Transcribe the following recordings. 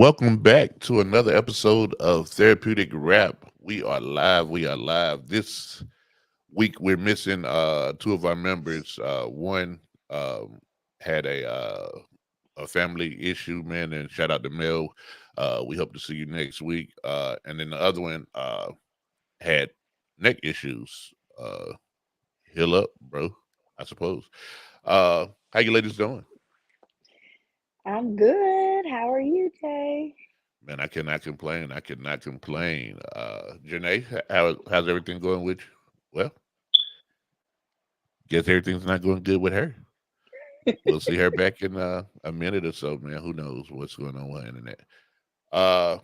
Welcome back to another episode of Therapeutic Rap. We are live. We are live. This week we're missing two of our members. One had a family issue, man, and shout out to Mel. We hope to see you next week. And then the other one had neck issues. Heal up, bro. I suppose. How you ladies doing? I'm good. How are you, Jay? Man, I cannot complain. I cannot complain. Janae, how's everything going with you? Well, guess everything's not going good with her. We'll see her back in a minute or so, man. Who knows what's going on with the internet? Uh,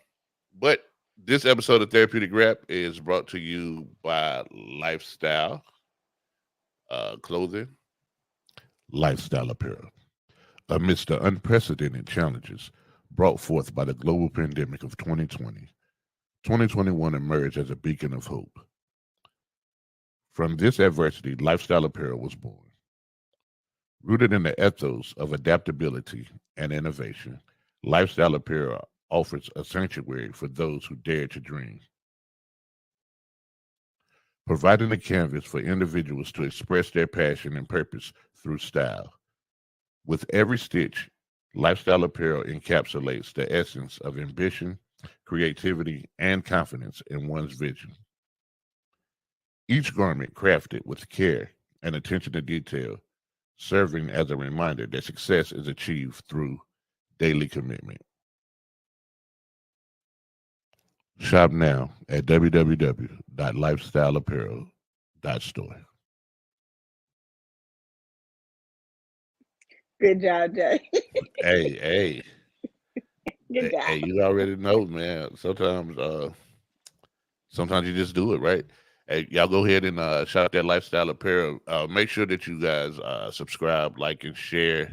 but this episode of Therapeutic Rap is brought to you by Lifestyle Clothing, Lifestyle Apparel. Amidst the unprecedented challenges brought forth by the global pandemic of 2020, 2021 emerged as a beacon of hope. From this adversity, Lifestyle Apparel was born. Rooted in the ethos of adaptability and innovation, Lifestyle Apparel offers a sanctuary for those who dare to dream, providing a canvas for individuals to express their passion and purpose through style. With every stitch, Lifestyle Apparel encapsulates the essence of ambition, creativity, and confidence in one's vision. Each garment crafted with care and attention to detail, serving as a reminder that success is achieved through daily commitment. Shop now at www.lifestyleapparel.store. Good job, Jay. Hey, hey, Good hey, job. you already know, man. Sometimes you just do it, right? Hey, y'all go ahead and shop that Lifestyle Apparel. Make sure that you guys subscribe, like, and share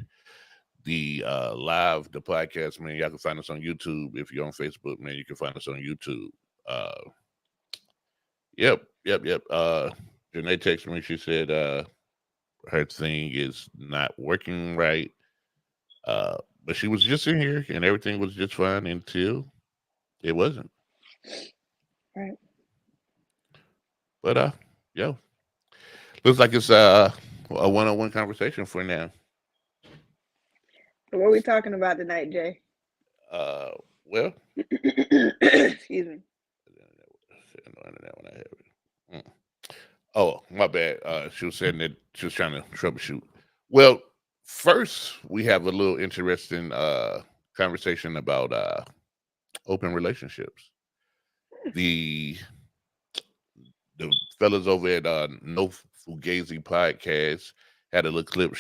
the the podcast, man. Y'all can find us on YouTube. If you're on Facebook, man, you can find us on YouTube. Uh, yep. Janae texted me. She said her thing is not working right. Uh, but she was just in here and everything was just fine until it wasn't. Right. But yo, looks like it's a one-on-one conversation for now. So what are we talking about tonight, Jay? Uh, well, Excuse me. Mm. Oh, my bad. She was saying that she was trying to troubleshoot. Well, first we have a little interesting conversation about open relationships. The the fellas over at No Fugazi podcast had a little clip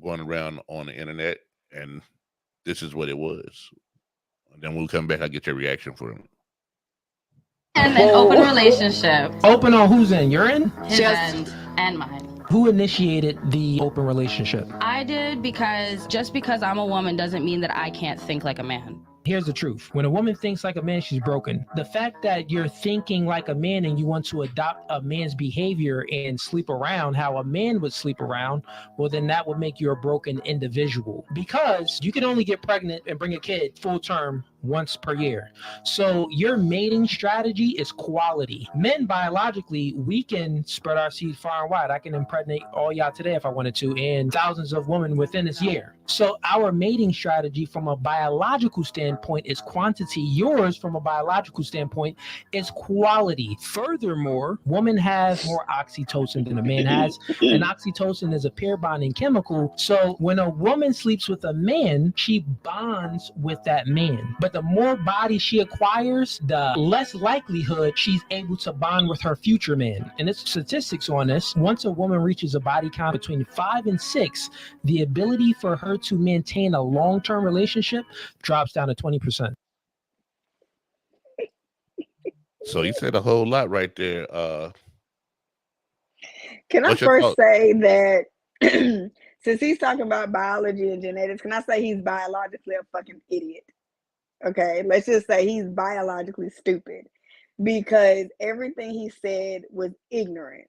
going around on the internet, and this is what it was. And then we'll come back. I'll get your reaction for it. And an open relationship. Open on whose end? Your end? His end and mine. Who initiated the open relationship? I did because just because I'm a woman doesn't mean that I can't think like a man. Here's the truth. When a woman thinks like a man, she's broken. The fact that you're thinking like a man and you want to adopt a man's behavior and sleep around how a man would sleep around, well, then that would make you a broken individual because you can only get pregnant and bring a kid full term once per year. So your mating strategy is quality. Men biologically, we can spread our seed far and wide. I can impregnate all y'all today if I wanted to, and thousands of women within this year. So our mating strategy from a biological standpoint is quantity. Yours from a biological standpoint is quality. Furthermore, women have more oxytocin than a man has, and oxytocin is a pair bonding chemical. So when a woman sleeps with a man, she bonds with that man. But the more body she acquires, the less likelihood she's able to bond with her future man. And there's statistics on this. Once a woman reaches a body count between 5 and 6, the ability for her to maintain a long-term relationship drops down to 20%. So you said a whole lot right there. Can I What's your first thought? say that since he's talking about biology and genetics, can I say he's biologically a fucking idiot? Okay, let's just say he's biologically stupid because everything he said was ignorant.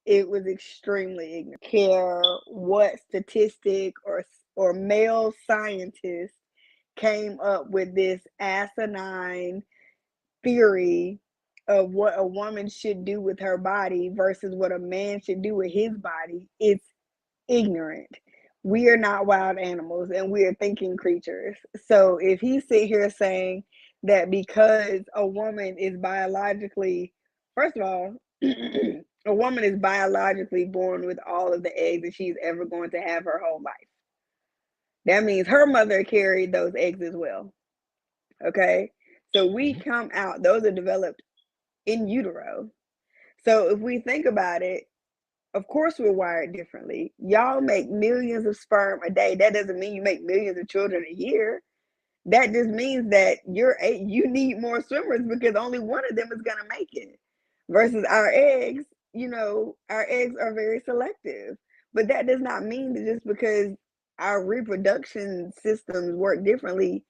It was extremely ignorant. Care what statistic or male scientist came up with this asinine theory of what a woman should do with her body versus what a man should do with his body. It's ignorant. We are not wild animals and we are thinking creatures. So if he sit here saying that because a woman is biologically, first of all, a woman is biologically born with all of the eggs that she's ever going to have her whole life. That means her mother carried those eggs as well. Okay? So we come out, those are developed in utero. So if we think about it, of course we're wired differently. Y'all make millions of sperm a day. That doesn't mean you make millions of children a year. That just means that you need more swimmers because only one of them is going to make it. Versus our eggs, our eggs are very selective. But that does not mean that just because our reproduction systems work differently,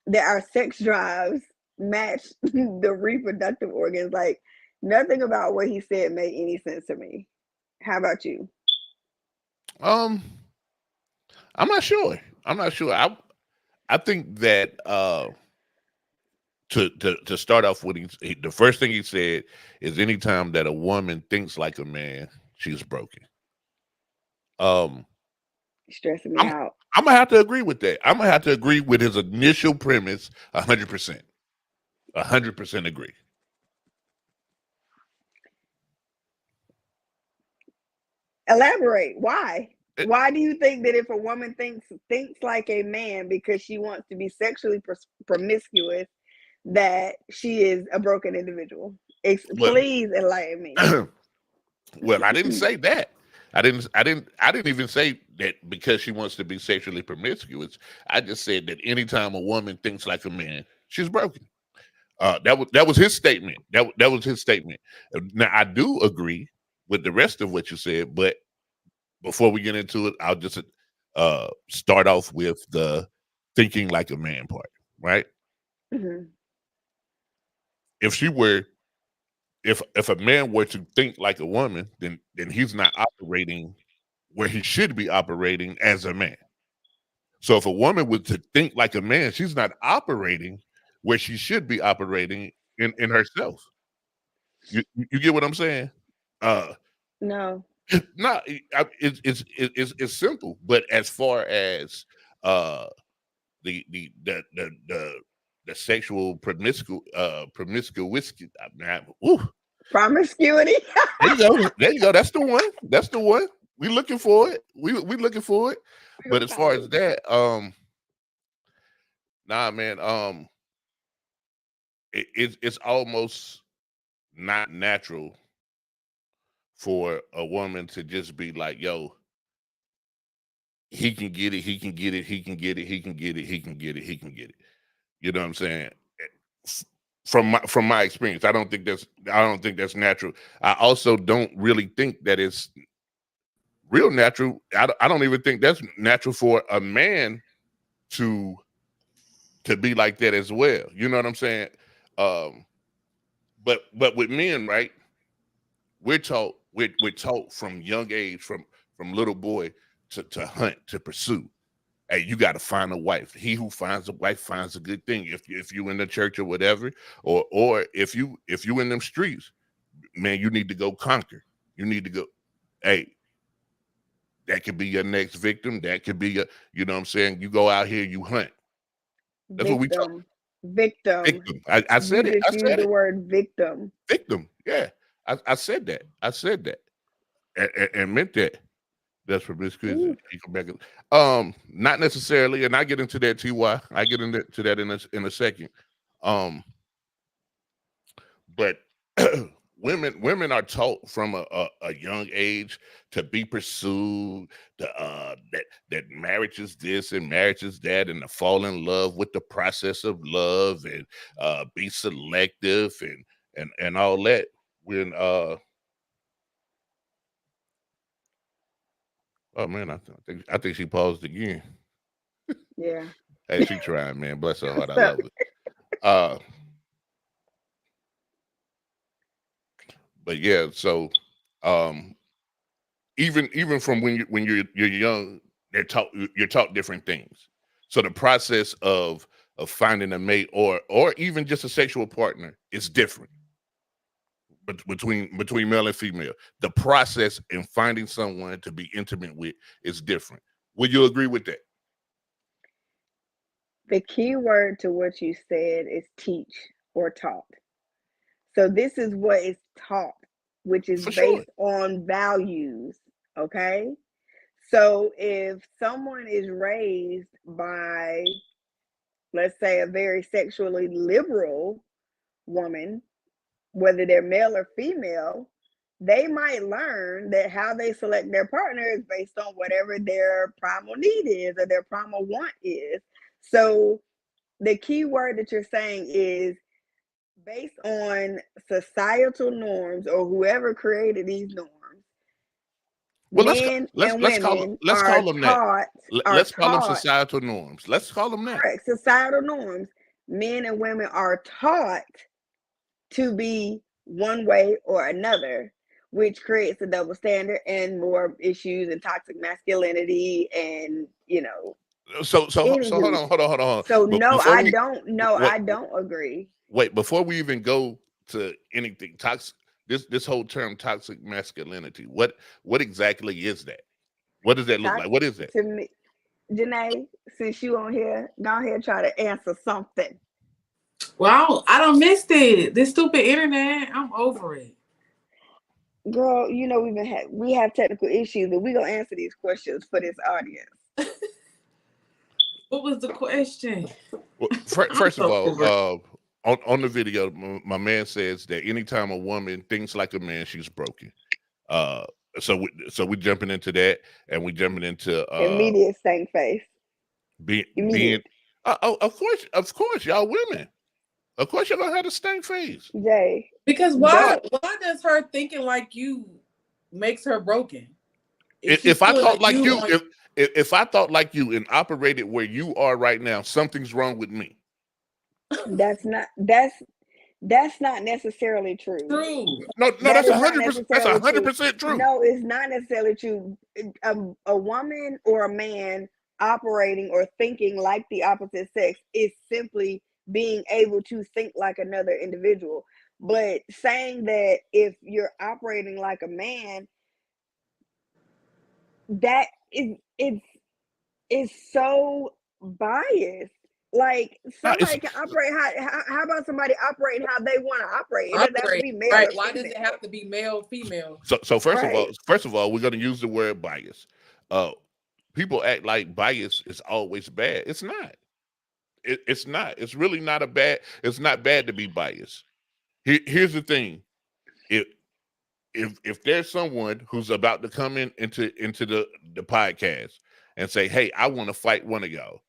that our sex drives match the reproductive organs. Like, nothing about what he said made any sense to me. How about you? I'm not sure. I think that to start off with, the first thing he said is anytime that a woman thinks like a man, she's broken. Stressing me out. I'm gonna have to agree with that. I'm gonna have to agree with his initial premise 100%. 100% agree. Elaborate. Why? Why do you think that if a woman thinks like a man because she wants to be sexually promiscuous, that she is a broken individual? Please enlighten me. Well, I didn't say that. I didn't even say that because she wants to be sexually promiscuous. I just said that anytime a woman thinks like a man, she's broken. That was his statement. That was his statement. Now I do agree with the rest of what you said, but before we get into it, I'll just start off with the thinking like a man part, right? Mm-hmm. If a man were to think like a woman, then he's not operating where he should be operating as a man. So if a woman was to think like a man, she's not operating where she should be operating in herself. You get what I'm saying? No. No, it's simple. But as far as the sexual promiscuity, promiscuity. There you go. That's the one. We looking for it. We looking for it. But as far as that, nah, man. It's almost not natural for a woman to just be like, yo, he can get it, he can get it, he can get it, he can get it, he can get it, he can get it. You know what I'm saying? From my experience, I don't think that's natural. I also don't really think that it's real natural. I don't even think that's natural for a man to be like that as well. You know what I'm saying? But with men, right? We're taught from young age, from little boy to hunt, to pursue. Hey, you got to find a wife. He who finds a wife finds a good thing. If you in the church or whatever, or if you in them streets, man, you need to go conquer. You need to go. Hey, that could be your next victim. That could be your. You know what I'm saying? You go out here, you hunt. That's what we talk. Victim. I said it. I said the word victim. Victim. Yeah. I said that. I said that, and meant that. That's promiscuity. Not necessarily, and I get into that TY. I get into that in a second. But women are taught from a young age to be pursued, that marriage is this and marriage is that, and to fall in love with the process of love, and be selective and all that. When oh man, I think she paused again. Yeah. Hey, she trying, man. Bless her heart. I love it. But yeah, so even from when you're young, you're taught different things. So the process of finding a mate or even just a sexual partner is different between male and female. The process in finding someone to be intimate with is different. Would you agree with that? The key word to what you said is teach or taught. So this is what is taught, which is For sure. based on values. Okay. So if someone is raised by, let's say, a very sexually liberal woman, whether they're male or female, they might learn that how they select their partner is based on whatever their primal need is or their primal want is. So the key word that you're saying is based on societal norms or whoever created these norms. Well, Men and women are call them taught. Let's call them societal norms. Let's call them that. Correct. Societal norms. Men and women are taught to be one way or another, which creates a double standard and more issues and toxic masculinity and So hold on. So But no, before I we- don't. No, wait, I don't agree. Wait, before we even go to anything toxic, this whole term toxic masculinity, what exactly is that? What does that look like? What is it? To me, Janae, since you on here, go ahead and try to answer something. Well, I don't missed it. This stupid internet, I'm over it. Girl, we have technical issues, but we're gonna answer these questions for this audience. What was the question? Well, first of all, on the video, my man says that anytime a woman thinks like a man, she's broken. So we jumping into that, and we jumping into immediate stank face. Being of course, y'all women. Of course, you're gonna have a stank face. Jay, because why does her thinking like you makes her broken? If I thought like you, if I thought like you and operated where you are right now, something's wrong with me. That's not necessarily true. No, that's 100%. That's 100% true. No, it's not necessarily true. A woman or a man operating or thinking like the opposite sex is simply being able to think like another individual. But saying that if you're operating like a man, that is so biased. Like somebody can operate how about somebody operating how they want to operate? It doesn't have to be male. Right. Why does it have to be male, female? So first of all, we're gonna use the word bias. People act like bias is always bad. It's not. It's not. It's really not it's not bad to be biased. Here's the thing. If there's someone who's about to come into the podcast and say, hey, I want to fight one of y'all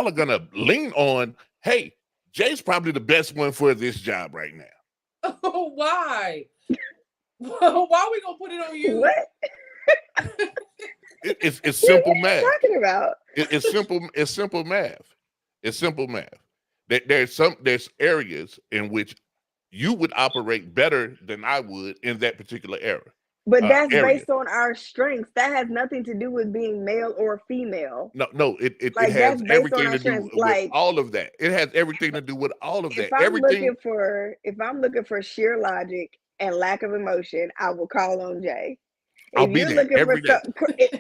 are gonna lean on, hey, Jay's probably the best one for this job right now. Why? Why are we gonna put it on you? What? It's simple math. What are you talking about? It's simple math. It's simple math. There's areas in which you would operate better than I would in that particular era. But that's based on our strengths. That has nothing to do with being male or female. No, it has everything to do with all of that. It has everything to do with all of that. If I'm looking for sheer logic and lack of emotion, I will call on Jay. I'll be there every day.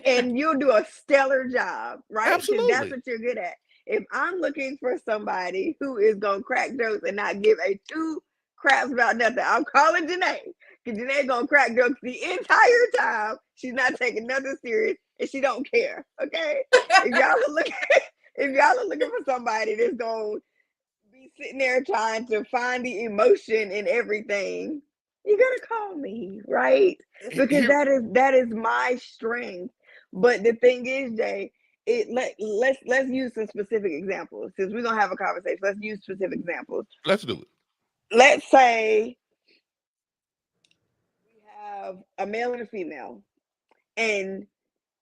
And you'll do a stellar job, right? Absolutely. That's what you're good at. If I'm looking for somebody who is gonna crack jokes and not give a two craps about nothing, I'm calling Janae. Because Janae gonna crack jokes the entire time. She's not taking nothing serious and she don't care. Okay. If y'all are looking for somebody that's gonna be sitting there trying to find the emotion in everything, you gotta call me, right? Because that is my strength. But the thing is, Jay, let's use some specific examples. Since we're gonna have a conversation, let's use specific examples. Let's do it. Let's say we have a male and a female, and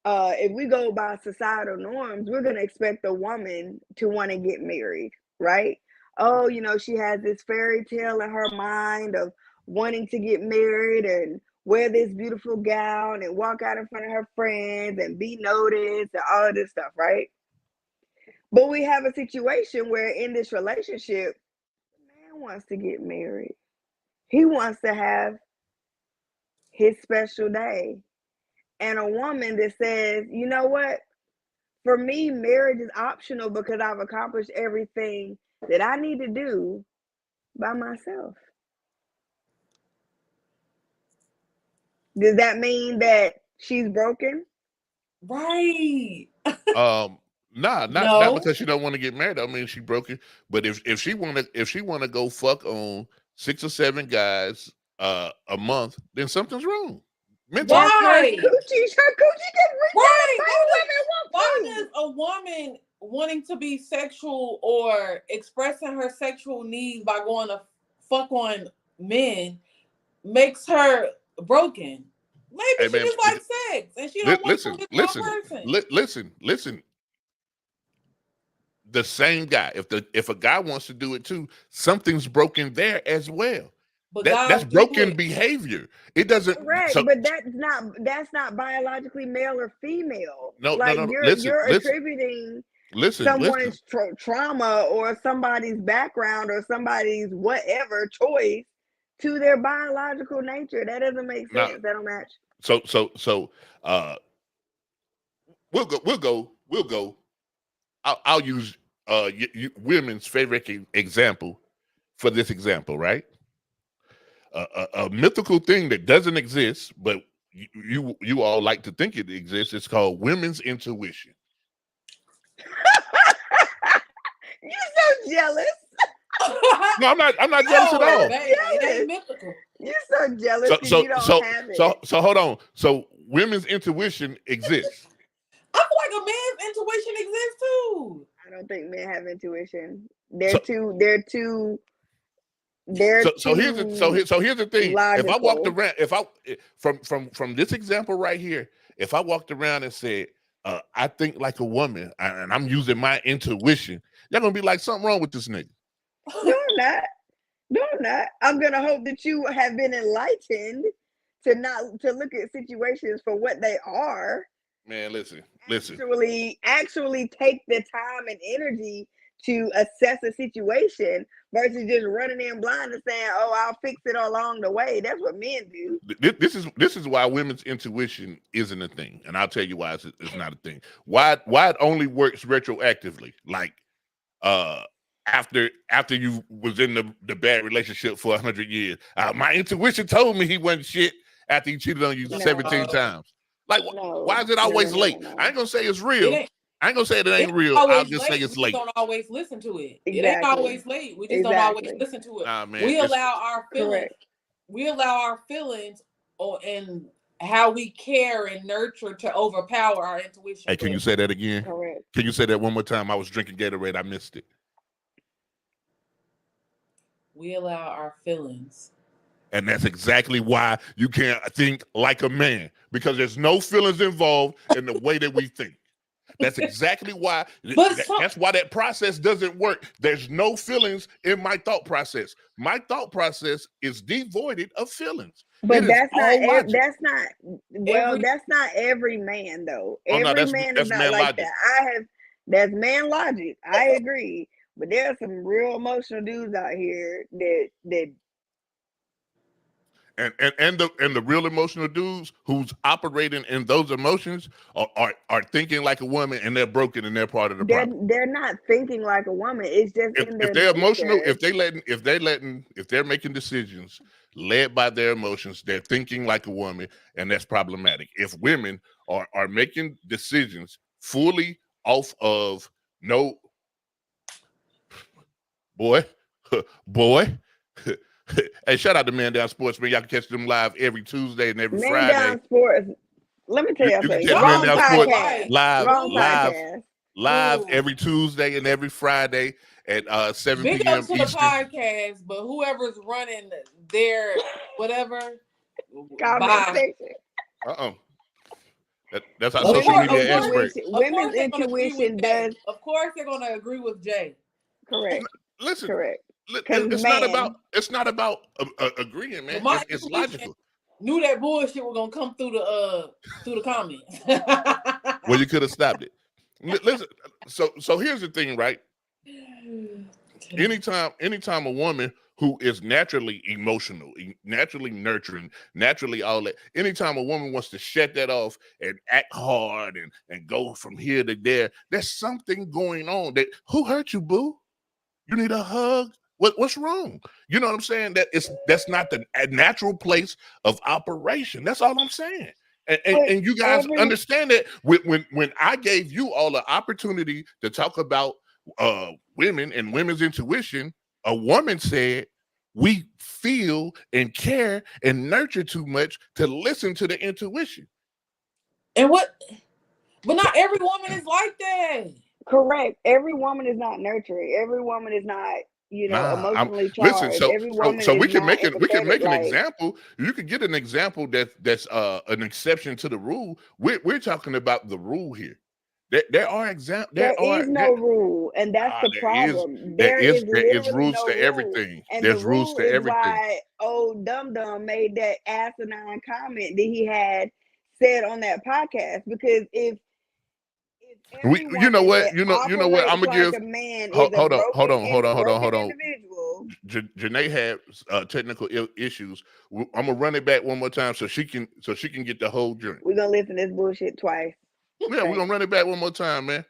if we go by societal norms, we're gonna expect a woman to want to get married, right? Oh, she has this fairy tale in her mind of wanting to get married and wear this beautiful gown and walk out in front of her friends and be noticed and all of this stuff, right? But we have a situation where in this relationship, the man wants to get married. He wants to have his special day. And a woman that says, you know what? For me, marriage is optional because I've accomplished everything that I need to do by myself. Does that mean that she's broken? Right. Not No. because she don't want to get married. I mean, she broke it. But if she wanna go fuck on 6 or 7 guys a month, then something's wrong. Mentally. Her Right. coochie can reach Right. out Why women does a woman wanting to be sexual or expressing her sexual needs by going to fuck on men makes her broken? Maybe Hey, she man, just likes sex and she don't want to fuck this one person. listen. The same guy. If a guy wants to do it too, something's broken there as well. But That's guys do broken it. behavior. It doesn't. Correct, So, but that's not biologically male or female. No, like no. you're Listen. attributing Listen. someone's trauma or somebody's background or somebody's whatever choice to their biological nature. That doesn't make sense. Now- that don't match. So we'll go. I'll use women's favorite example for this example, right? A mythical thing that doesn't exist, but you all like to think it exists. It's called women's intuition. You're so jealous. No, I'm not jealous at all. Baby, it ain't mythical. You're so jealous because you don't have it. So hold on. So women's intuition exists. I feel like a man's intuition exists too. I don't think men have intuition. So here's the thing. If I walked around, from this example right here, if I walked around and said, I think like a woman and I'm using my intuition, y'all gonna be like, something wrong with this nigga. No, I'm not. No, I'm not. I'm gonna hope that you have been enlightened to look at situations for what they are. Man, listen. Actually take the time and energy to assess a situation versus just running in blind and saying, "Oh, I'll fix it along the way." That's what men do. This is why women's intuition isn't a thing, and I'll tell you why it's not a thing. Why it only works retroactively, like after you was in the bad relationship for 100 years. My intuition told me he wasn't shit after he cheated on you 17 times. Like, why is it always late? I ain't gonna say it's real. I ain't gonna say it ain't real. I'll just say it's late. We don't always listen to it. Exactly. It ain't always late. We just don't always listen to it. Nah, man, we allow our feelings. Correct. We allow our feelings and how we care and nurture to overpower our intuition. Hey, can you say that again? Correct. Can you say that one more time? I was drinking Gatorade. I missed it. We allow our feelings. And that's exactly why you can't think like a man, because there's no feelings involved in the way that we think. That's exactly why. That's why that process doesn't work. There's no feelings in my thought process. My thought process is devoid of feelings. But that's not every man though. Every man is not like that. That's man logic. I agree. But there are some real emotional dudes out here that and the real emotional dudes who's operating in those emotions are thinking like a woman, and they're broken and they're part of the problem. They're not thinking like a woman. It's just if they're emotional, if they're making decisions led by their emotions, they're thinking like a woman, and that's problematic. If women are making decisions fully off of no boy. Hey, shout out to Man Down Sports, man. Y'all can catch them live every Tuesday and every Friday. Man Down Sports. Let me tell you something. Man Down Sports live Ooh. every Tuesday and every Friday at 7 Big p.m. up to the Eastern. podcast, but whoever's running their whatever, Comment section. That's our social media expert. Women's intuition does. Of course, they're going to agree with Jay. Correct. Listen, correct. It's not about agreeing, man. It's logical. Knew that bullshit was gonna come through the comments. Well, you could have stopped it. Listen. So here's the thing, right? Anytime a woman who is naturally emotional, naturally nurturing, naturally all that, anytime a woman wants to shut that off and act hard and go from here to there, there's something going on. That who hurt you, boo? You need a hug? What's wrong? You know what I'm saying? That's not the natural place of operation. That's all I'm saying. And you guys understand that when I gave you all the opportunity to talk about women and women's intuition, a woman said we feel and care and nurture too much to listen to the intuition. And but not every woman is like that. Correct. Every woman is not nurturing. Every woman is not, emotionally charged. Listen, so we can make an example. You could get an example that's an exception to the rule. We're talking about the rule here. There are examples. There is no rule, and that's the problem. There is rules to everything. And there's rules to everything. Why old Dum Dum made that asinine comment that he had said on that podcast, because if you know what I'm gonna give. Hold on. Janae had technical issues. I'm gonna run it back one more time so she can get the whole journey. We're gonna listen to this bullshit twice. Yeah, we're gonna run it back one more time, man.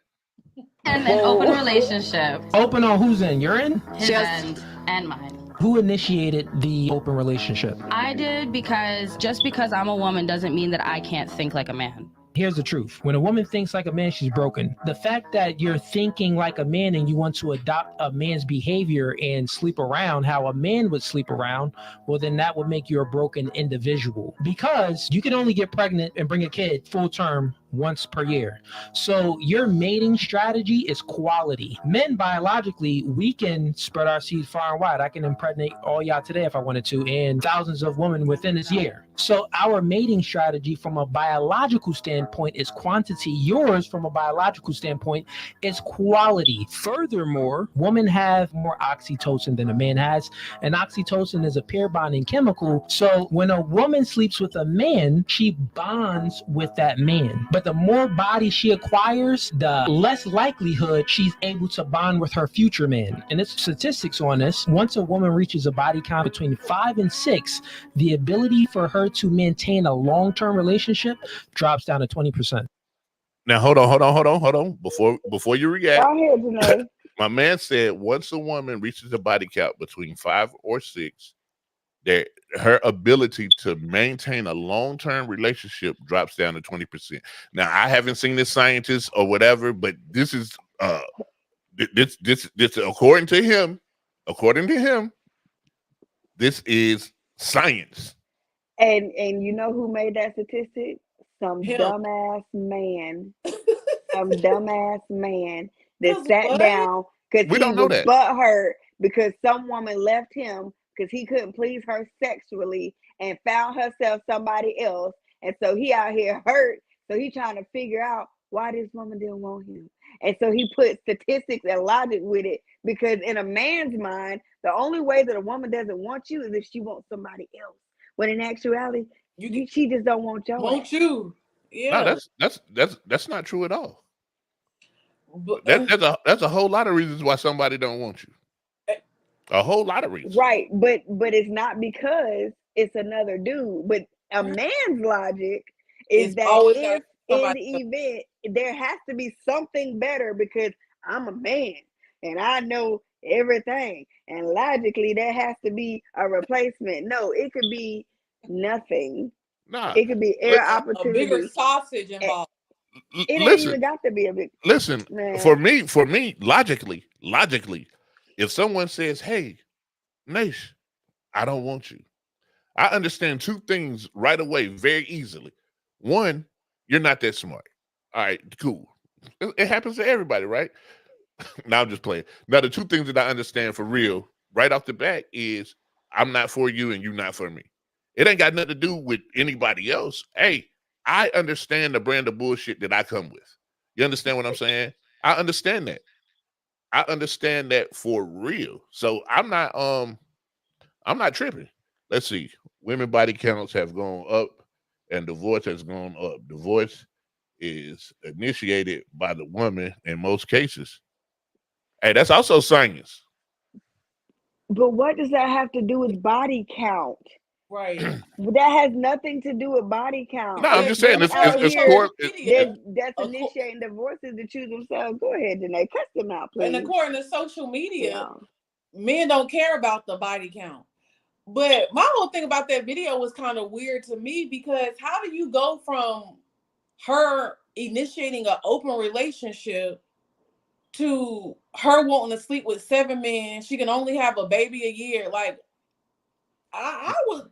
And an open relationship. Open on whose end? Your end? His end and mine. Who initiated the open relationship? I did, because just because I'm a woman doesn't mean that I can't think like a man. Here's the truth. When a woman thinks like a man, she's broken. The fact that you're thinking like a man and you want to adopt a man's behavior and sleep around how a man would sleep around, well, then that would make you a broken individual, because you can only get pregnant and bring a kid full term once per year. So your mating strategy is quality. Men, biologically, we can spread our seeds far and wide. I can impregnate all y'all today if I wanted to, and thousands of women within this year. So our mating strategy from a biological standpoint is quantity. Yours from a biological standpoint is quality. Furthermore, women have more oxytocin than a man has, and oxytocin is a pair bonding chemical. So when a woman sleeps with a man, she bonds with that man. But the more body she acquires, the less likelihood she's able to bond with her future man. And there's statistics on this. Once a woman reaches a body count between 5 and 6, the ability for her to maintain a long-term relationship drops down to 20%. Now, hold on. Before you react, Go ahead, Janae. My man said once a woman reaches a body count between 5 or 6, that her ability to maintain a long-term relationship drops down to 20%. Now, I haven't seen this scientist or whatever, but this is this according to him, this is science. And you know who made that statistic? Some dumbass man. Some dumbass man that sat down because he was butthurt because some woman left him because he couldn't please her sexually and found herself somebody else. And so he out here hurt. So he trying to figure out why this woman didn't want him. And so he put statistics and logic with it, because in a man's mind, the only way that a woman doesn't want you is if she wants somebody else. When in actuality, she just don't want you. Want you? Yeah. No, that's not true at all. But, that's a whole lot of reasons why somebody don't want you. A whole lot of reasons. Right, but it's not because it's another dude. But a man's logic is that if in the event there has to be something better, because I'm a man and I know everything, and logically there has to be a replacement. No, it could be nothing. Nah, it could be air opportunity. A bigger sausage involved. It ain't even got to be a big. Listen, man. For me, logically, if someone says, "Hey, Nash, I don't want you," I understand two things right away, very easily. One, you're not that smart. All right, cool. It happens to everybody, right? Now I'm just playing. Now the two things that I understand for real, right off the bat, is I'm not for you and you're not for me. It ain't got nothing to do with anybody else. Hey, I understand the brand of bullshit that I come with. You understand what I'm saying? I understand that. I understand that for real. So I'm not tripping. Let's see. Women body counts have gone up and divorce has gone up. Divorce is initiated by the woman in most cases. Hey, that's also science. But what does that have to do with body count? Right. That has nothing to do with body count. No, I'm If just saying them it's out it's here core. that's Of course. initiating divorces to choose themselves, go ahead, Janae. Cut them out, please. And according to social media, Yeah. men don't care about the body count. But my whole thing about that video was kind of weird to me, because how do you go from her initiating an open relationship to her wanting to sleep with 7 men? She can only have a baby a year. Like, I was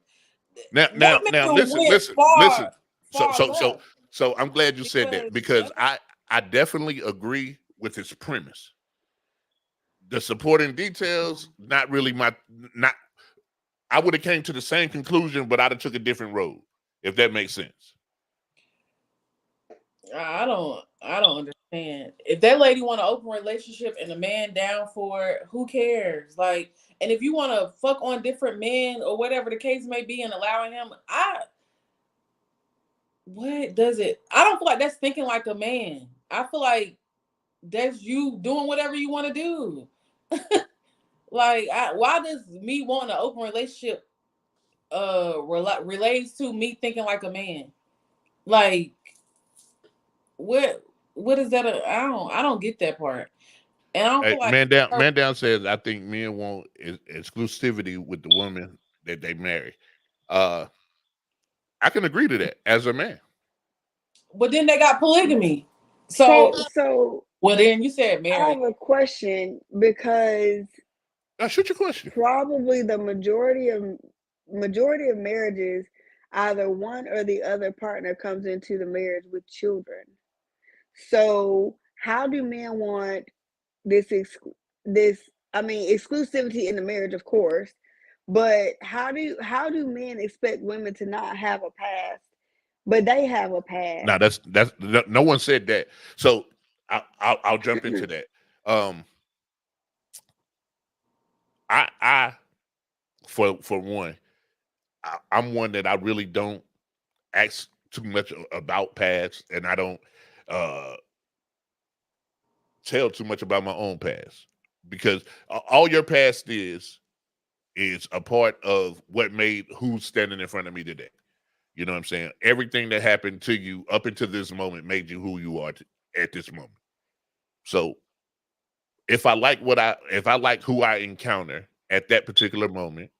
Now, listen. far So I'm glad you said that, because that's- I definitely agree with his premise. The supporting details, not really not. I would have came to the same conclusion, but I'd have took a different road, if that makes sense. I don't understand. If that lady want an open relationship and the man down for it, who cares? Like, and if you want to fuck on different men or whatever the case may be and allowing him, what does it? I don't feel like that's thinking like a man. I feel like that's you doing whatever you want to do. Like, why does me wanting an open relationship relates to me thinking like a man? Like, what is that? I don't get that part. And I don't Hey, feel like man down says, I think men want exclusivity with the woman that they marry. I can agree to that as a man. But then they got polygamy. So well, then you said I marriage. have a question, because Shoot your question. probably the majority of marriages, either one or the other partner comes into the marriage with children. So how do men want exclusivity in the marriage, of course, but how do men expect women to not have a past, but they have a past? Now that's no one said that. So I'll jump into that. I for one, I'm one that I really don't ask too much about past, and I don't tell too much about my own past, because all your past is a part of what made who's standing in front of me today. You know what I'm saying? Everything that happened to you up until this moment made you who you are at this moment. So if I like who I encounter at that particular moment,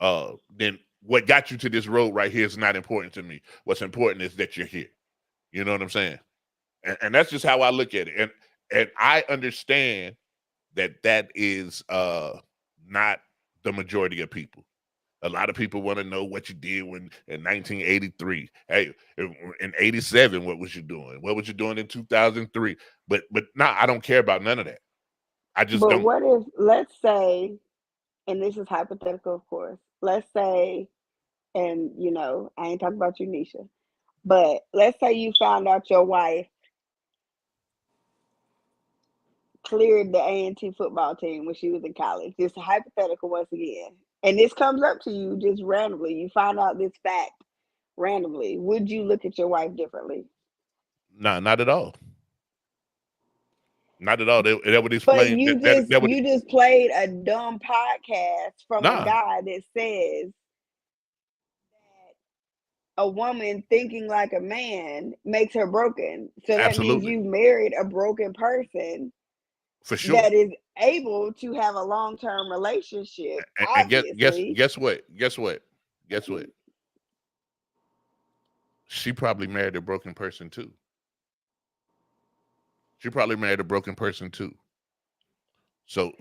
then what got you to this road right here is not important to me. What's important is that you're here. You know what I'm saying? And that's just how I look at it. And I understand that is not the majority of people. A lot of people want to know what you did in 1983. Hey, in 87, what was you doing? What was you doing in 2003? But I don't care about none of that. I just don't. But what if, let's say, and this is hypothetical, of course, let's say, and I ain't talking about you, Nisha, but let's say you found out your wife cleared the A&T football team when she was in college. Just a hypothetical once again. And this comes up to you just randomly. You find out this fact randomly. Would you look at your wife differently? No, not at all. Not at all. That would But explain. you just played a dumb podcast from a guy that says that a woman thinking like a man makes her broken. So that means you married a broken person. For sure. That is able to have a long-term relationship. And guess what? She probably married a broken person too. So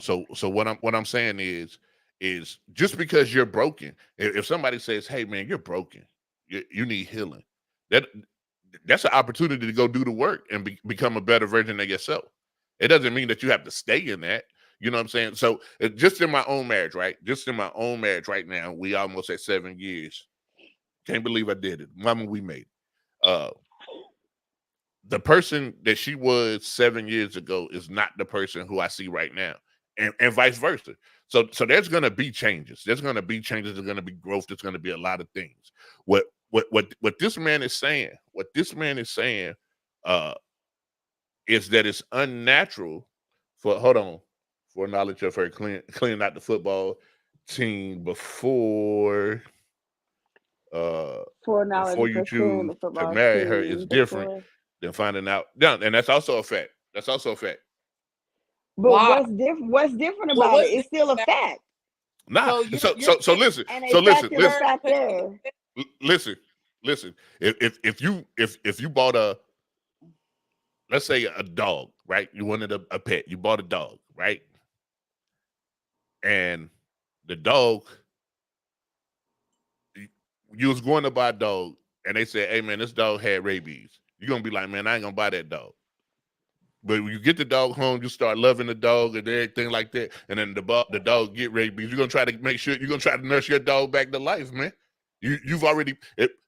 what I'm saying is just because you're broken, if somebody says, "Hey man, you're broken, you need healing," that's an opportunity to go do the work and become a better version of yourself. It doesn't mean that you have to stay in that. You know what I'm saying? So just in my own marriage, right? Just in my own marriage right now, we almost at 7 years. Can't believe I did it. Mama, we made it. The person that she was 7 years ago is not the person who I see right now, and vice versa. So there's going to be changes. There's going to be growth. There's going to be a lot of things. What this man is saying, is that it's unnatural for knowledge of her cleaning out the football team before Foreknowledge before you for clearing choose the to football marry her is team different before. than finding out. Yeah, and that's also a fact. That's also a fact. But Why? what's different Well, about what's it? It's still a different fact. Nah. So So you're saying listen. And So a fact listen. is a Listen. her fact because there. Listen. If you bought let's say a dog, right? You wanted a pet. You bought a dog, right? And the dog, you was going to buy a dog, and they said, "Hey man, this dog had rabies." You're gonna be like, "Man, I ain't gonna buy that dog." But when you get the dog home, you start loving the dog and everything like that, and then the dog get rabies. You're gonna try to make sure you're gonna try to nurse your dog back to life, man. You've already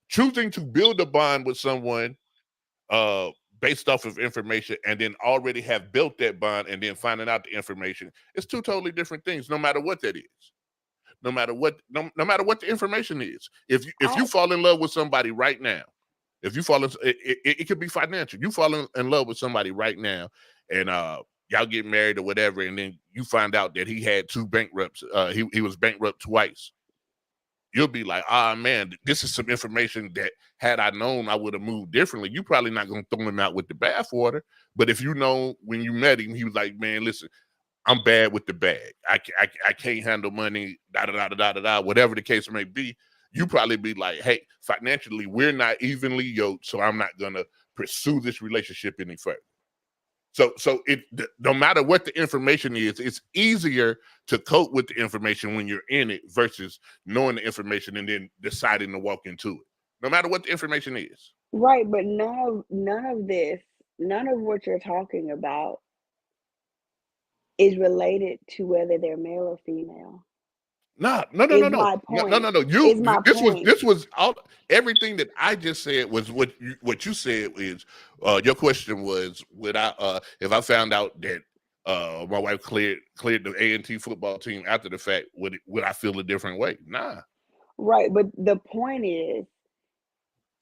choosing to build a bond with someone uh based off of information and then already have built that bond and then finding out the information. It's two totally different things, no matter what that is. No matter what the information is. If you fall in love with somebody right now, if you fall in, it could be financial. You fall in love with somebody right now, and y'all get married or whatever, and then you find out that he had two bankrupts. He was bankrupt twice. You'll be like, man, this is some information that had I known, I would have moved differently. You probably not gonna throw him out with the bathwater, but if you know when you met him, he was like, man, listen, I'm bad with the bag. I can't handle money, whatever the case may be. You probably be like, hey, financially, we're not evenly yoked, so I'm not gonna pursue this relationship any further. So no matter what the information is, it's easier to cope with the information when you're in it versus knowing the information and then deciding to walk into it. No matter what the information is. Right, but none of what you're talking about is related to whether they're male or female. No. Is my point. Is my point. This was all everything that I just said was what you said is your question was would I if I found out that my wife cleared the A&T football team after the fact, would I feel a different way? Nah. Right, but the point is,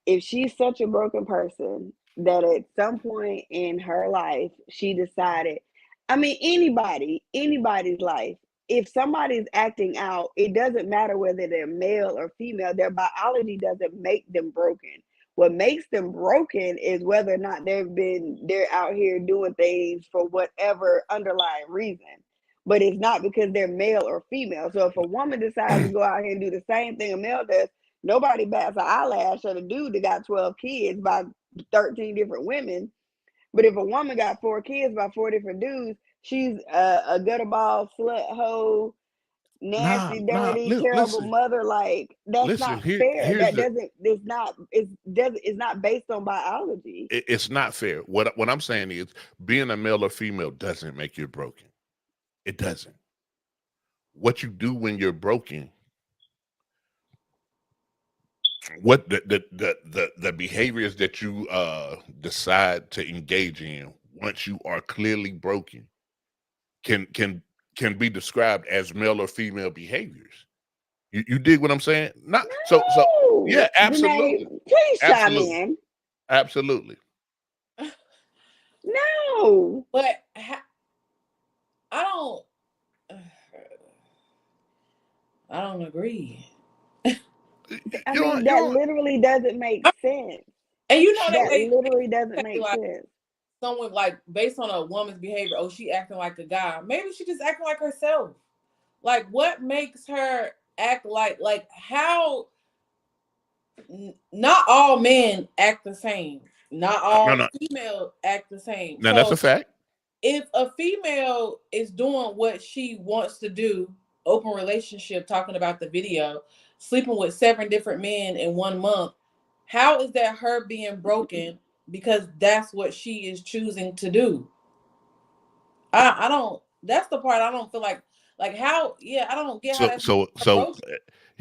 if she's such a broken person that at some point in her life she decided, I mean anybody's life, if somebody's acting out, it doesn't matter whether they're male or female, their biology doesn't make them broken. What makes them broken is whether or not they're out here doing things for whatever underlying reason. But it's not because they're male or female. So if a woman decides to go out here and do the same thing a male does, nobody bats an eyelash at a dude that got 12 kids by 13 different women. But if a woman got 4 kids by 4 different dudes, she's a gutterball, slut hoe, nasty, dirty, terrible mother. Like, that's not fair. It's not based on biology. It's not fair. What I'm saying is being a male or female doesn't make you broken. It doesn't. What you do when you're broken, what the behaviors that you decide to engage in once you are clearly broken can be described as male or female behaviors. You dig what I'm saying? Not no. So yeah, absolutely. Janae, please chime in. Absolutely. No. But I don't agree. I mean, that literally doesn't make sense. And you know that literally doesn't make sense. Someone like based on a woman's behavior, oh, she acting like a guy. Maybe she just acting like herself. Like, what makes her act like how? Not all men act the same. Not all females act the same. No, that's a fact. If a female is doing what she wants to do, open relationship, talking about the video, sleeping with 7 different men in 1 month, how is that her being broken because that's what she is choosing to do? I don't. That's the part I don't feel like how. Yeah, I don't get how that's so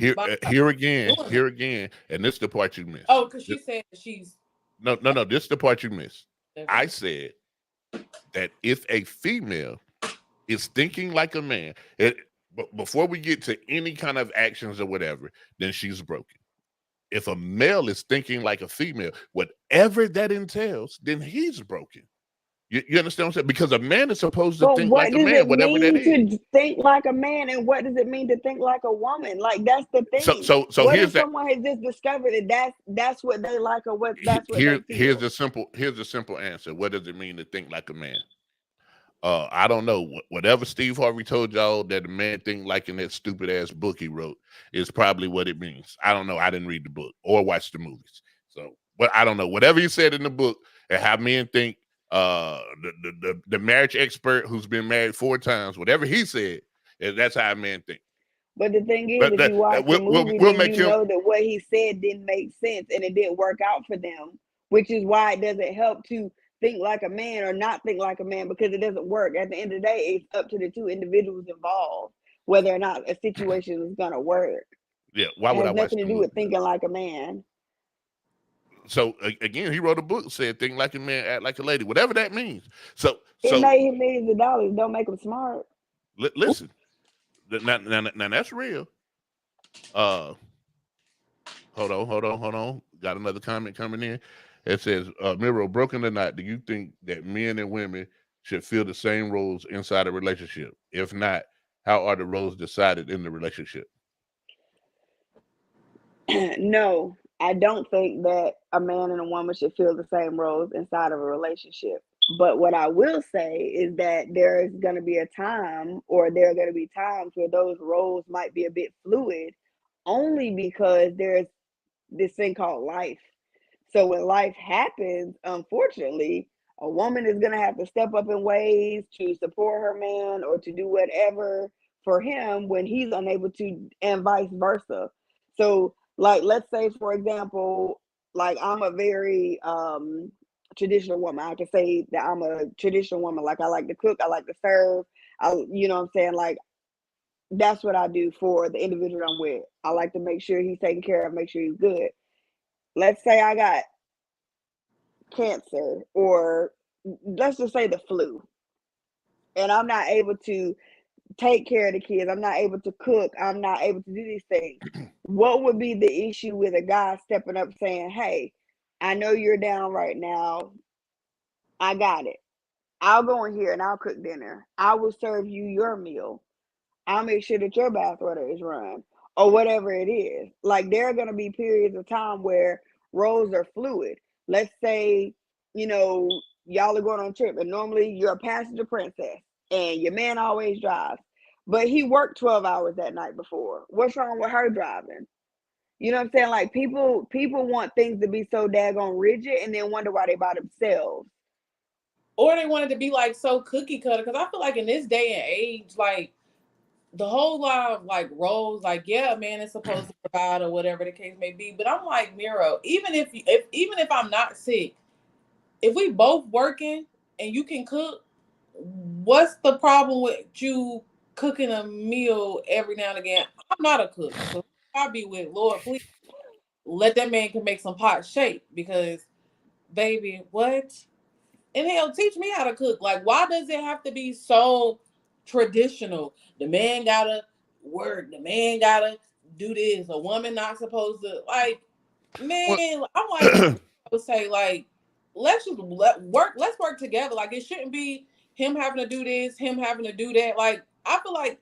here again, and this is the part you missed. Oh, because she said she's no. This is the part you missed. I said that if a female is thinking like a man, but before we get to any kind of actions or whatever, then she's broken. if a male is thinking like a female, whatever that entails, then he's broken. You understand what I'm saying? Because a man is supposed to But think what like a does man, it whatever that mean is. to think like a man, and what does it mean to think like a woman? Like, that's the thing. So What here's if that. someone has just discovered that that's what they like, or what that's what they Here's feel? the simple answer. What does it mean to think like a man? I don't know. Whatever Steve Harvey told y'all that the man think like in that stupid ass book he wrote is probably what it means. I don't know. I didn't read the book or watch the movies, so but I don't know. Whatever he said in the book and how men think. The marriage expert who's been married 4 times, whatever he said, that's how a man think. But the thing is, But if you watch the movie, we'll then make you him. know that what he said didn't make sense and it didn't work out for them, which is why it doesn't help to think like a man or not think like a man, because it doesn't work. At the end of the day, it's up to the 2 individuals involved whether or not a situation is gonna work. Yeah, why It would I has watch nothing to the do movie? with thinking like a man. So again, he wrote a book said think like a man, act like a lady, whatever that means. So It made him millions of dollars. Don't make him smart. listen, now that's real. Hold on. Got another comment coming in. It says, Miro, broken or not, do you think that men and women should fill the same roles inside a relationship? If not, how are the roles decided in the relationship? No, I don't think that a man and a woman should fill the same roles inside of a relationship. But what I will say is that there is going to be a time, or there are going to be times where those roles might be a bit fluid, only because there's this thing called life. So when life happens, unfortunately, a woman is going to have to step up in ways to support her man or to do whatever for him when he's unable to, and vice versa. So, like, let's say, for example, like, I'm a very traditional woman. I can say that I'm a traditional woman. Like, I like to cook, I like to serve. You know what I'm saying? Like, that's what I do for the individual I'm with. I like to make sure he's taken care of, make sure he's good. Let's say I got cancer, or let's just say the flu, and I'm not able to take care of the kids, I'm not able to cook, I'm not able to do these things. What would be the issue with a guy stepping up saying, hey, I know you're down right now, I got it, I'll go in here and I'll cook dinner, I will serve you your meal, I'll make sure that your bath order is run, or whatever it is. Like, there are going to be periods of time where roles are fluid. Let's say, y'all are going on a trip, and normally you're a passenger princess, and your man always drives, but he worked 12 hours that night before. What's wrong with her driving? You know what I'm saying? Like, people want things to be so daggone rigid, and then wonder why they by themselves. Or they wanted to be like so cookie cutter, because I feel like in this day and age, like, the whole lot of like roles, like, yeah, a man is supposed to provide or whatever the case may be. But I'm like, Miro, even if I'm not sick, if we both working and you can cook, what's the problem with you cooking a meal every now and again? I'm not a cook, so I'll be with Lord, please let that man can make some pot shake, because baby, what? And hell, teach me how to cook. Like, why does it have to be so traditional? The man gotta work. The man gotta do this. A woman not supposed to, like, man. I'm like, I would say, like, let's work together. Like, it shouldn't be him having to do this, him having to do that. Like, I feel like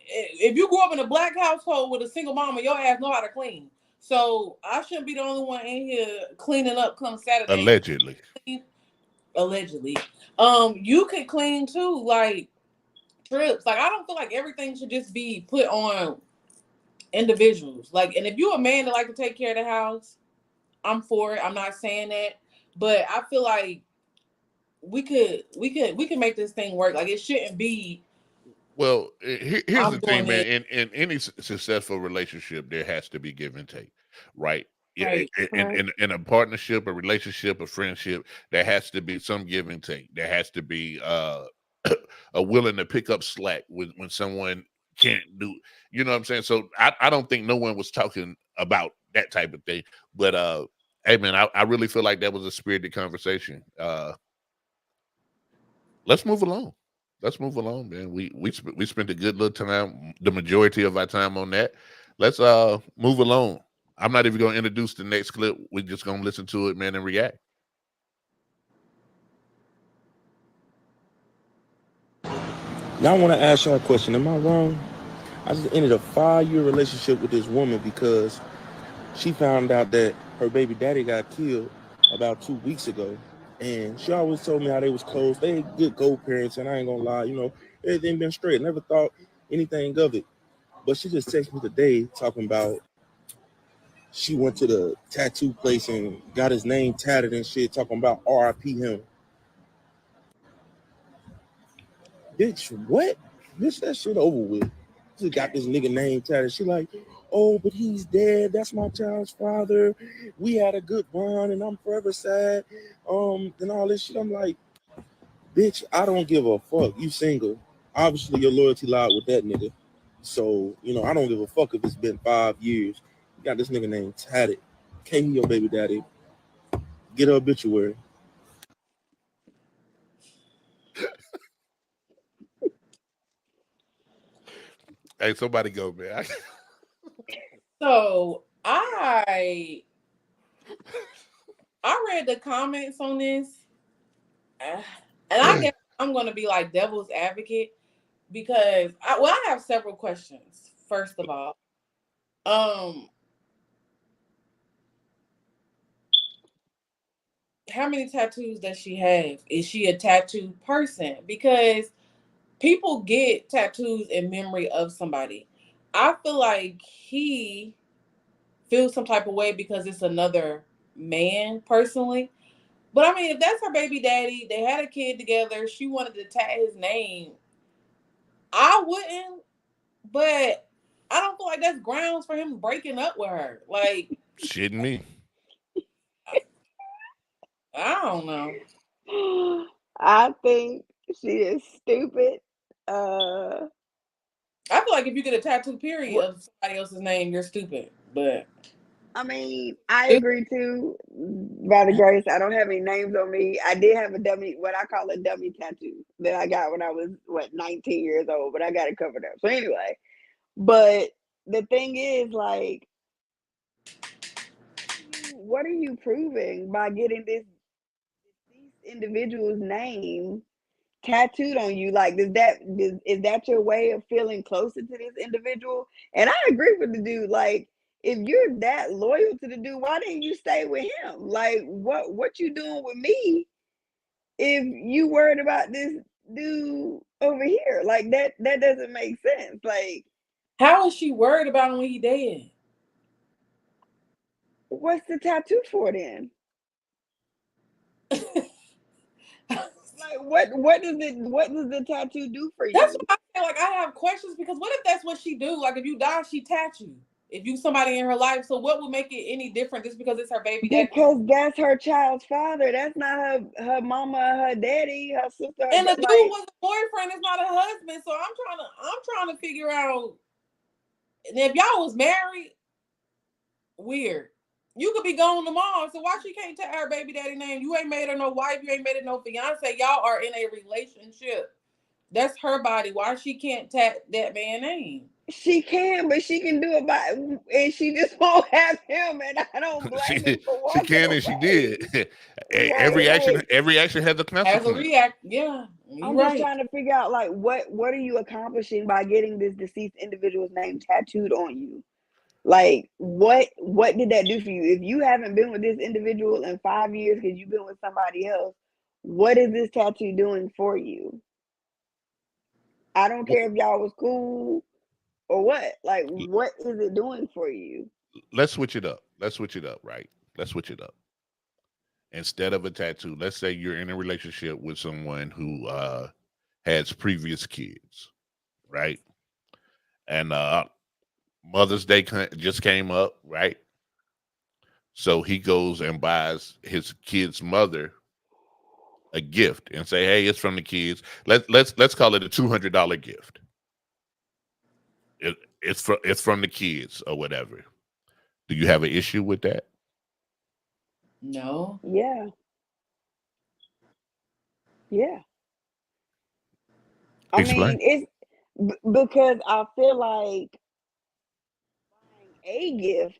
if you grew up in a black household with a single mama, your ass know how to clean. So I shouldn't be the only one in here cleaning up come Saturday. Allegedly. You could clean too, like trips. Like, I don't feel like everything should just be put on individuals. Like, and if you're a man that like to take care of the house, I'm for it. I'm not saying that, but I feel like we could make this thing work. Like, it shouldn't be. Well, here's the thing, man. In any successful relationship, there has to be give and take, right? Right. In a partnership, a relationship, a friendship, there has to be some give and take. There has to be a willing to pick up slack when someone can't do. You know what I'm saying? So I don't think no one was talking about that type of thing. But hey, man, I really feel like that was a spirited conversation. Let's move along. Man. We spent a good little time, the majority of our time on that. Let's move along. I'm not even gonna introduce the next clip. We're just gonna listen to it, man, and react. Now I want to ask y'all a question. Am I wrong? I just ended a 5-year relationship with this woman because she found out that her baby daddy got killed about 2 weeks ago. And she always told me how they was close. They good co-parents, and I ain't gonna lie, you know, everything been straight. Never thought anything of it. But she just texted me today talking about she went to the tattoo place and got his name tatted and shit, talking about RIP him. Bitch, what? Bitch, that shit over with. She got this nigga name tatted. She like, oh, but he's dead. That's my child's father. We had a good bond, and I'm forever sad. And all this shit. I'm like, bitch, I don't give a fuck. You single. Obviously, your loyalty lied with that nigga. So, you know, I don't give a fuck if it's been 5 years. You got this nigga name tatted. Can't he your baby daddy? Get her obituary. Hey, somebody go, man. So I read the comments on this, and I guess I'm gonna be like devil's advocate because I have several questions. First of all, how many tattoos does she have? Is she a tattoo person? Because people get tattoos in memory of somebody. I feel like he feels some type of way because it's another man, personally. But I mean, if that's her baby daddy, they had a kid together, she wanted to tat his name, I wouldn't, but I don't feel like that's grounds for him breaking up with her. Like, Shitting me. I don't know. I think she is stupid. I feel like if you get a tattoo period of somebody else's name, you're stupid. But I mean, I agree too. By the grace, I don't have any names on me. I did have a dummy, what I call a dummy tattoo that I got when I was 19 years old, but I got it covered up. So anyway, but the thing is, like, what are you proving by getting this individual's name tattooed on you? Like, is that your way of feeling closer to this individual? And I agree with the dude. Like, if you're that loyal to the dude, why didn't you stay with him? Like, what you doing with me if you worried about this dude over here? Like, that doesn't make sense. Like, how is she worried about him when he dead? what's the tattoo for then? Like, what does the tattoo do for you? That's why I feel like I have questions, because what if that's what she do? Like, if you die, she tat you. If you somebody in her life, so what would make it any different just because it's her baby daddy? Because that's her child's father. That's not her mama, her daddy, her sister. And the dude was a boyfriend. It's not a husband. So I'm trying to figure out. And if y'all was married, weird. You could be gone tomorrow. So why she can't tat her baby daddy name? You ain't made her no wife. You ain't made her no fiance. Y'all are in a relationship. That's her body. Why she can't tat that man's name? She can, but she can do it by, and she just won't have him. And I don't blame him for walking She can away. and she did. Right, every action has a consequence. As a react, yeah. I'm just trying to figure out, like, what are you accomplishing by getting this deceased individual's name tattooed on you? Like, what did that do for you? If you haven't been with this individual in 5 years because you've been with somebody else, what is this tattoo doing for you? I don't care if y'all was cool or what. Like, what is it doing for you? Let's switch it up. Right? Let's switch it up. Instead of a tattoo, let's say you're in a relationship with someone who has previous kids, right? And Mother's Day just came up, right? So he goes and buys his kid's mother a gift and say, "Hey, it's from the kids. Let's call it a $200 gift. It's from the kids or whatever." Do you have an issue with that? No. Yeah. I Explain. mean, it's because I feel like buying a gift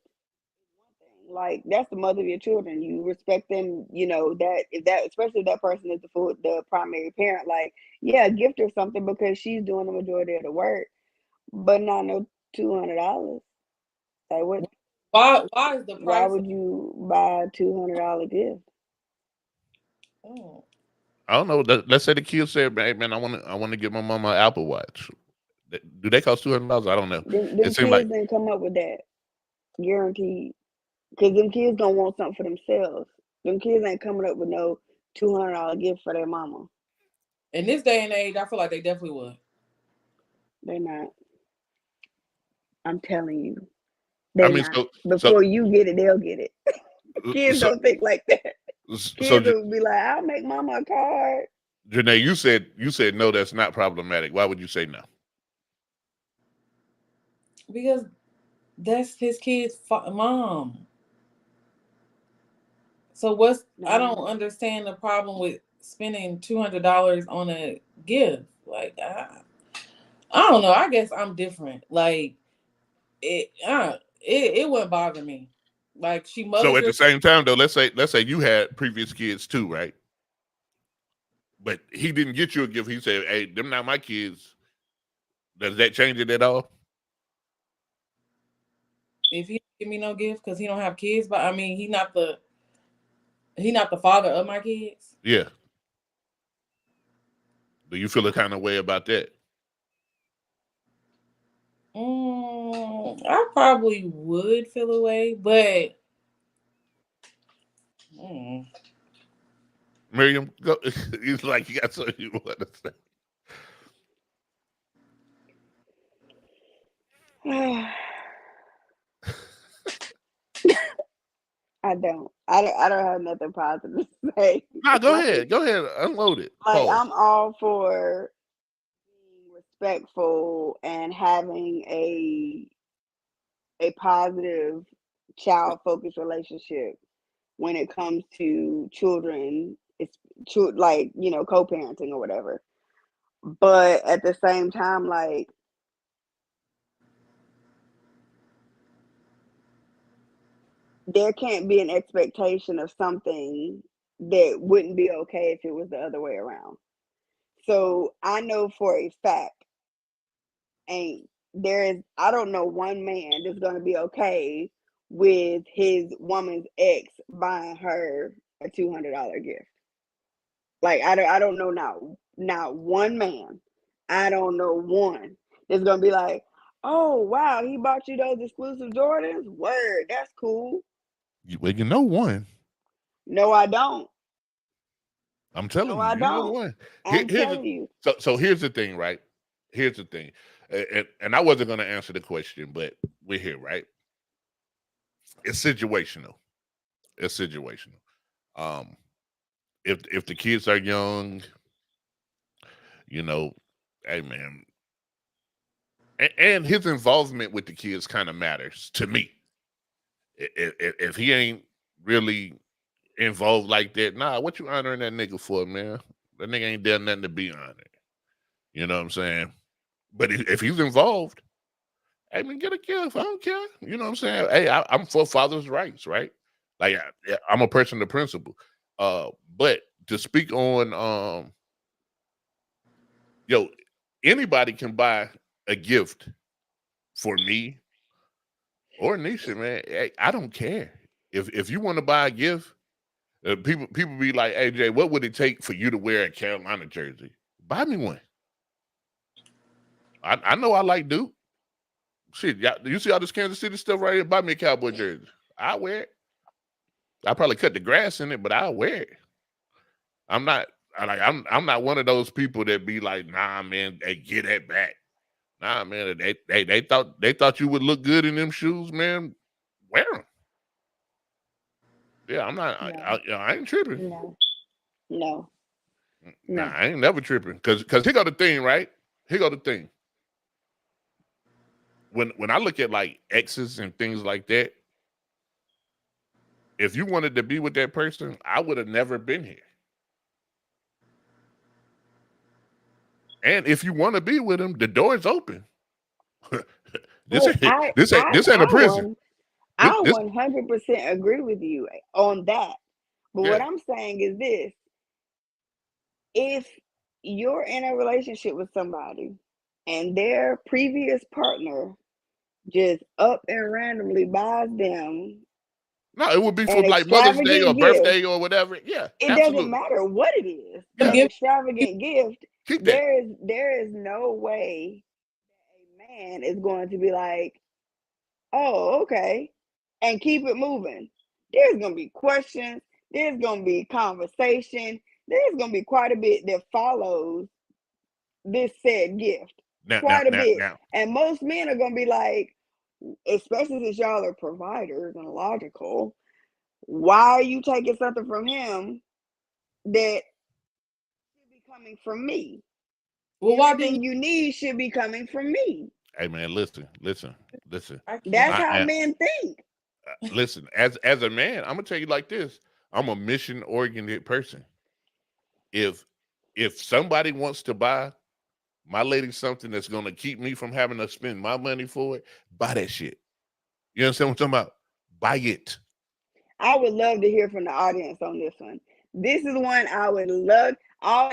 Like that's the mother of your children. You respect them, you know, that if that especially if that person is the primary parent, like, yeah, gift her something because she's doing the majority of the work, but not no $200. Like what Why is the why price? would you buy a $200 gift? Oh, I don't know. Let's say the kid said, "Hey, man, I want to get my mama an Apple Watch." Do they cost $200? I don't know. Them It seemed like kids didn't come up with that, guaranteed. Because them kids don't want something for themselves. Them kids ain't coming up with no $200 gift for their mama. in this day and age, I feel like they definitely would. They're not. I'm telling you, I they're mean, not. so Before you get it, they'll get it. Kids so don't think like that. so Kids will be like, "I'll make mama a card." Janae, you said no, that's not problematic. Why would you say no? Because that's his kid's mom. So what's I don't understand the problem with spending $200 on a gift. Like I don't know. I guess I'm different. Like it wouldn't bother me. Like she So mothers at the her. same time, though, let's say you had previous kids too, right? But he didn't get you a gift. He said, "Hey, them not my kids." Does that change it at all? If he don't give me no gift because he don't have kids, but I mean he not the father of my kids. Yeah. Do you feel a kind of way about that? I probably would feel away, but Miriam, go. It's like you got something you want to say. I don't have nothing positive to say. Nah, go Like, ahead. Go ahead. Unload it. like Pause. I'm all for being respectful and having a positive child focused relationship when it comes to children. It's like, you know, co-parenting or whatever. But at the same time, like, there can't be an expectation of something that wouldn't be okay if it was the other way around. So I know for a fact, I don't know one man that's gonna be okay with his woman's ex buying her a $200 gift. Like I don't know not one man. I don't know one that's gonna be like, "Oh wow, he bought you those exclusive Jordans. Word, that's cool." Well, you know one. No, I don't. I'm telling No, you, I you know don't. one. I'm telling you. So here's the thing, right? Here's the thing, and I wasn't going to answer the question, but we're here, right? It's situational. It's situational. If the kids are young, you know, hey man, and his involvement with the kids kind of matters to me. If he ain't really involved like that, nah, what you honoring that nigga for, man? That nigga ain't done nothing to be honored. You know what I'm saying? But if he's involved, hey man, get a gift. I don't care. You know what I'm saying? Hey, I'm for father's rights, right? Like I'm a person of principle. But to speak on yo, anybody can buy a gift for me or Nisha, man. Hey, I don't care. If you want to buy a gift, people be like, "Hey Jay, what would it take for you to wear a Carolina jersey? Buy me one." I know I like Duke. Shit, you see all this Kansas City stuff right here? Buy me a Cowboy jersey. I wear it. I probably cut the grass in it, but I'll wear it. I'm not one of those people that be like, nah, man, they get it back. Nah, man, they thought you would look good in them shoes, man. Wear them. Yeah, I'm not. No. I ain't tripping. No. Nah, I ain't never tripping. Cause here go the thing, right? Here go the thing. When I look at like exes and things like that, if you wanted to be with that person, I would have never been here. And if you want to be with him, the door is open. This ain't a prison. I This 100% agree with you on that. But what yeah. I'm saying is this: if you're in a relationship with somebody and their previous partner just up and randomly buys them No, it would be for an like Mother's Day or extravagant gift, birthday or whatever. Yeah, it doesn't absolutely. matter what it is, The an Yeah, gift extravagant gift, keep that. there is no way a man is going to be like, oh, okay, and keep it moving. There's going to be questions, there's going to be conversation, there's going to be quite a bit that follows this said gift. Now, now, Quite a now, bit. now. And most men are going to be like, especially since y'all are providers and logical, why are you taking something from him that should be coming from me? Well, why Everything didn't you need should be coming from me. Hey man, listen. I That's can't? I how am men think. listen. As a man, I'm gonna tell you like this. I'm a mission oriented person. If somebody wants to buy my lady something that's gonna keep me from having to spend my money for it, buy that shit. You understand what I'm talking about? Buy it. I would love to hear from the audience on this one. This is one I would love. All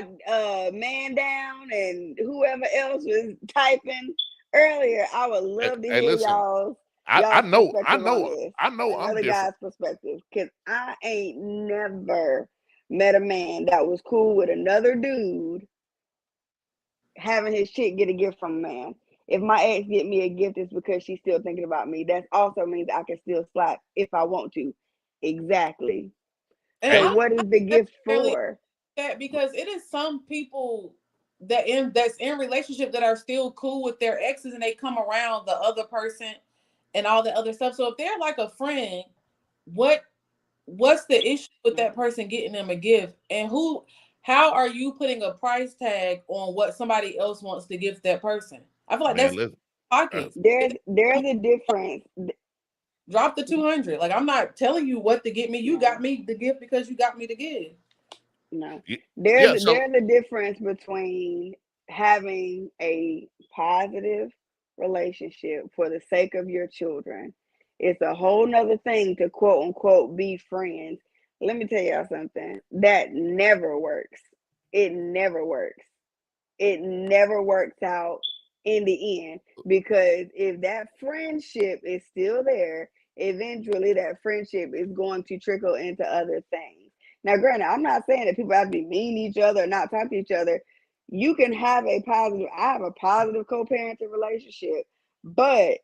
man down and whoever else was typing earlier, I would love to Hey, hear listen. y'all's I know perspective on this. I'm Another different. guy's perspective, because I ain't never met a man that was cool with another dude having his chick get a gift from a man. If my ex get me a gift, it's because she's still thinking about me. That also means I can still slap if I want to. Exactly. And So Hey, I what is the gift really for? that because it is some people that's in relationship that are still cool with their exes and they come around the other person and all the other stuff. So if they're like a friend, what's the issue with that person getting them a gift? And how are you putting a price tag on what somebody else wants to give that person? I feel like man, that's listen. pockets. There's a difference. Drop the 200. Like, I'm not telling you what to get me. You got me the gift because you got me the gift. No. Yeah, There's so a difference between having a positive relationship for the sake of your children. It's a whole nother thing to quote unquote be friends. Let me tell y'all something. That never works. It never works. It never works out in the end, because if that friendship is still there, eventually that friendship is going to trickle into other things. Now, granted, I'm not saying that people have to be mean to each other or not talk to each other. You can have I have a positive co-parenting relationship, but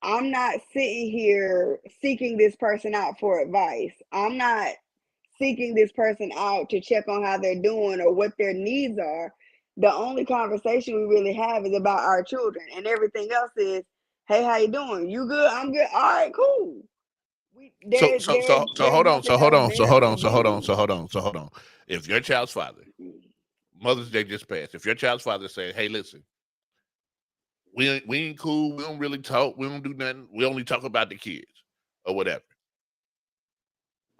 I'm not sitting here seeking this person out for advice. I'm not seeking this person out to check on how they're doing or what their needs are. The only conversation we really have is about our children, and everything else is, hey, how you doing? You good? I'm good. All right, cool. so There's hold on. nothing else there to do. Hold on. If your child's father, Mother's Day just passed. If your child's father said, "Hey, listen, we ain't cool. We don't really talk. We don't do nothing. We only talk about the kids or whatever."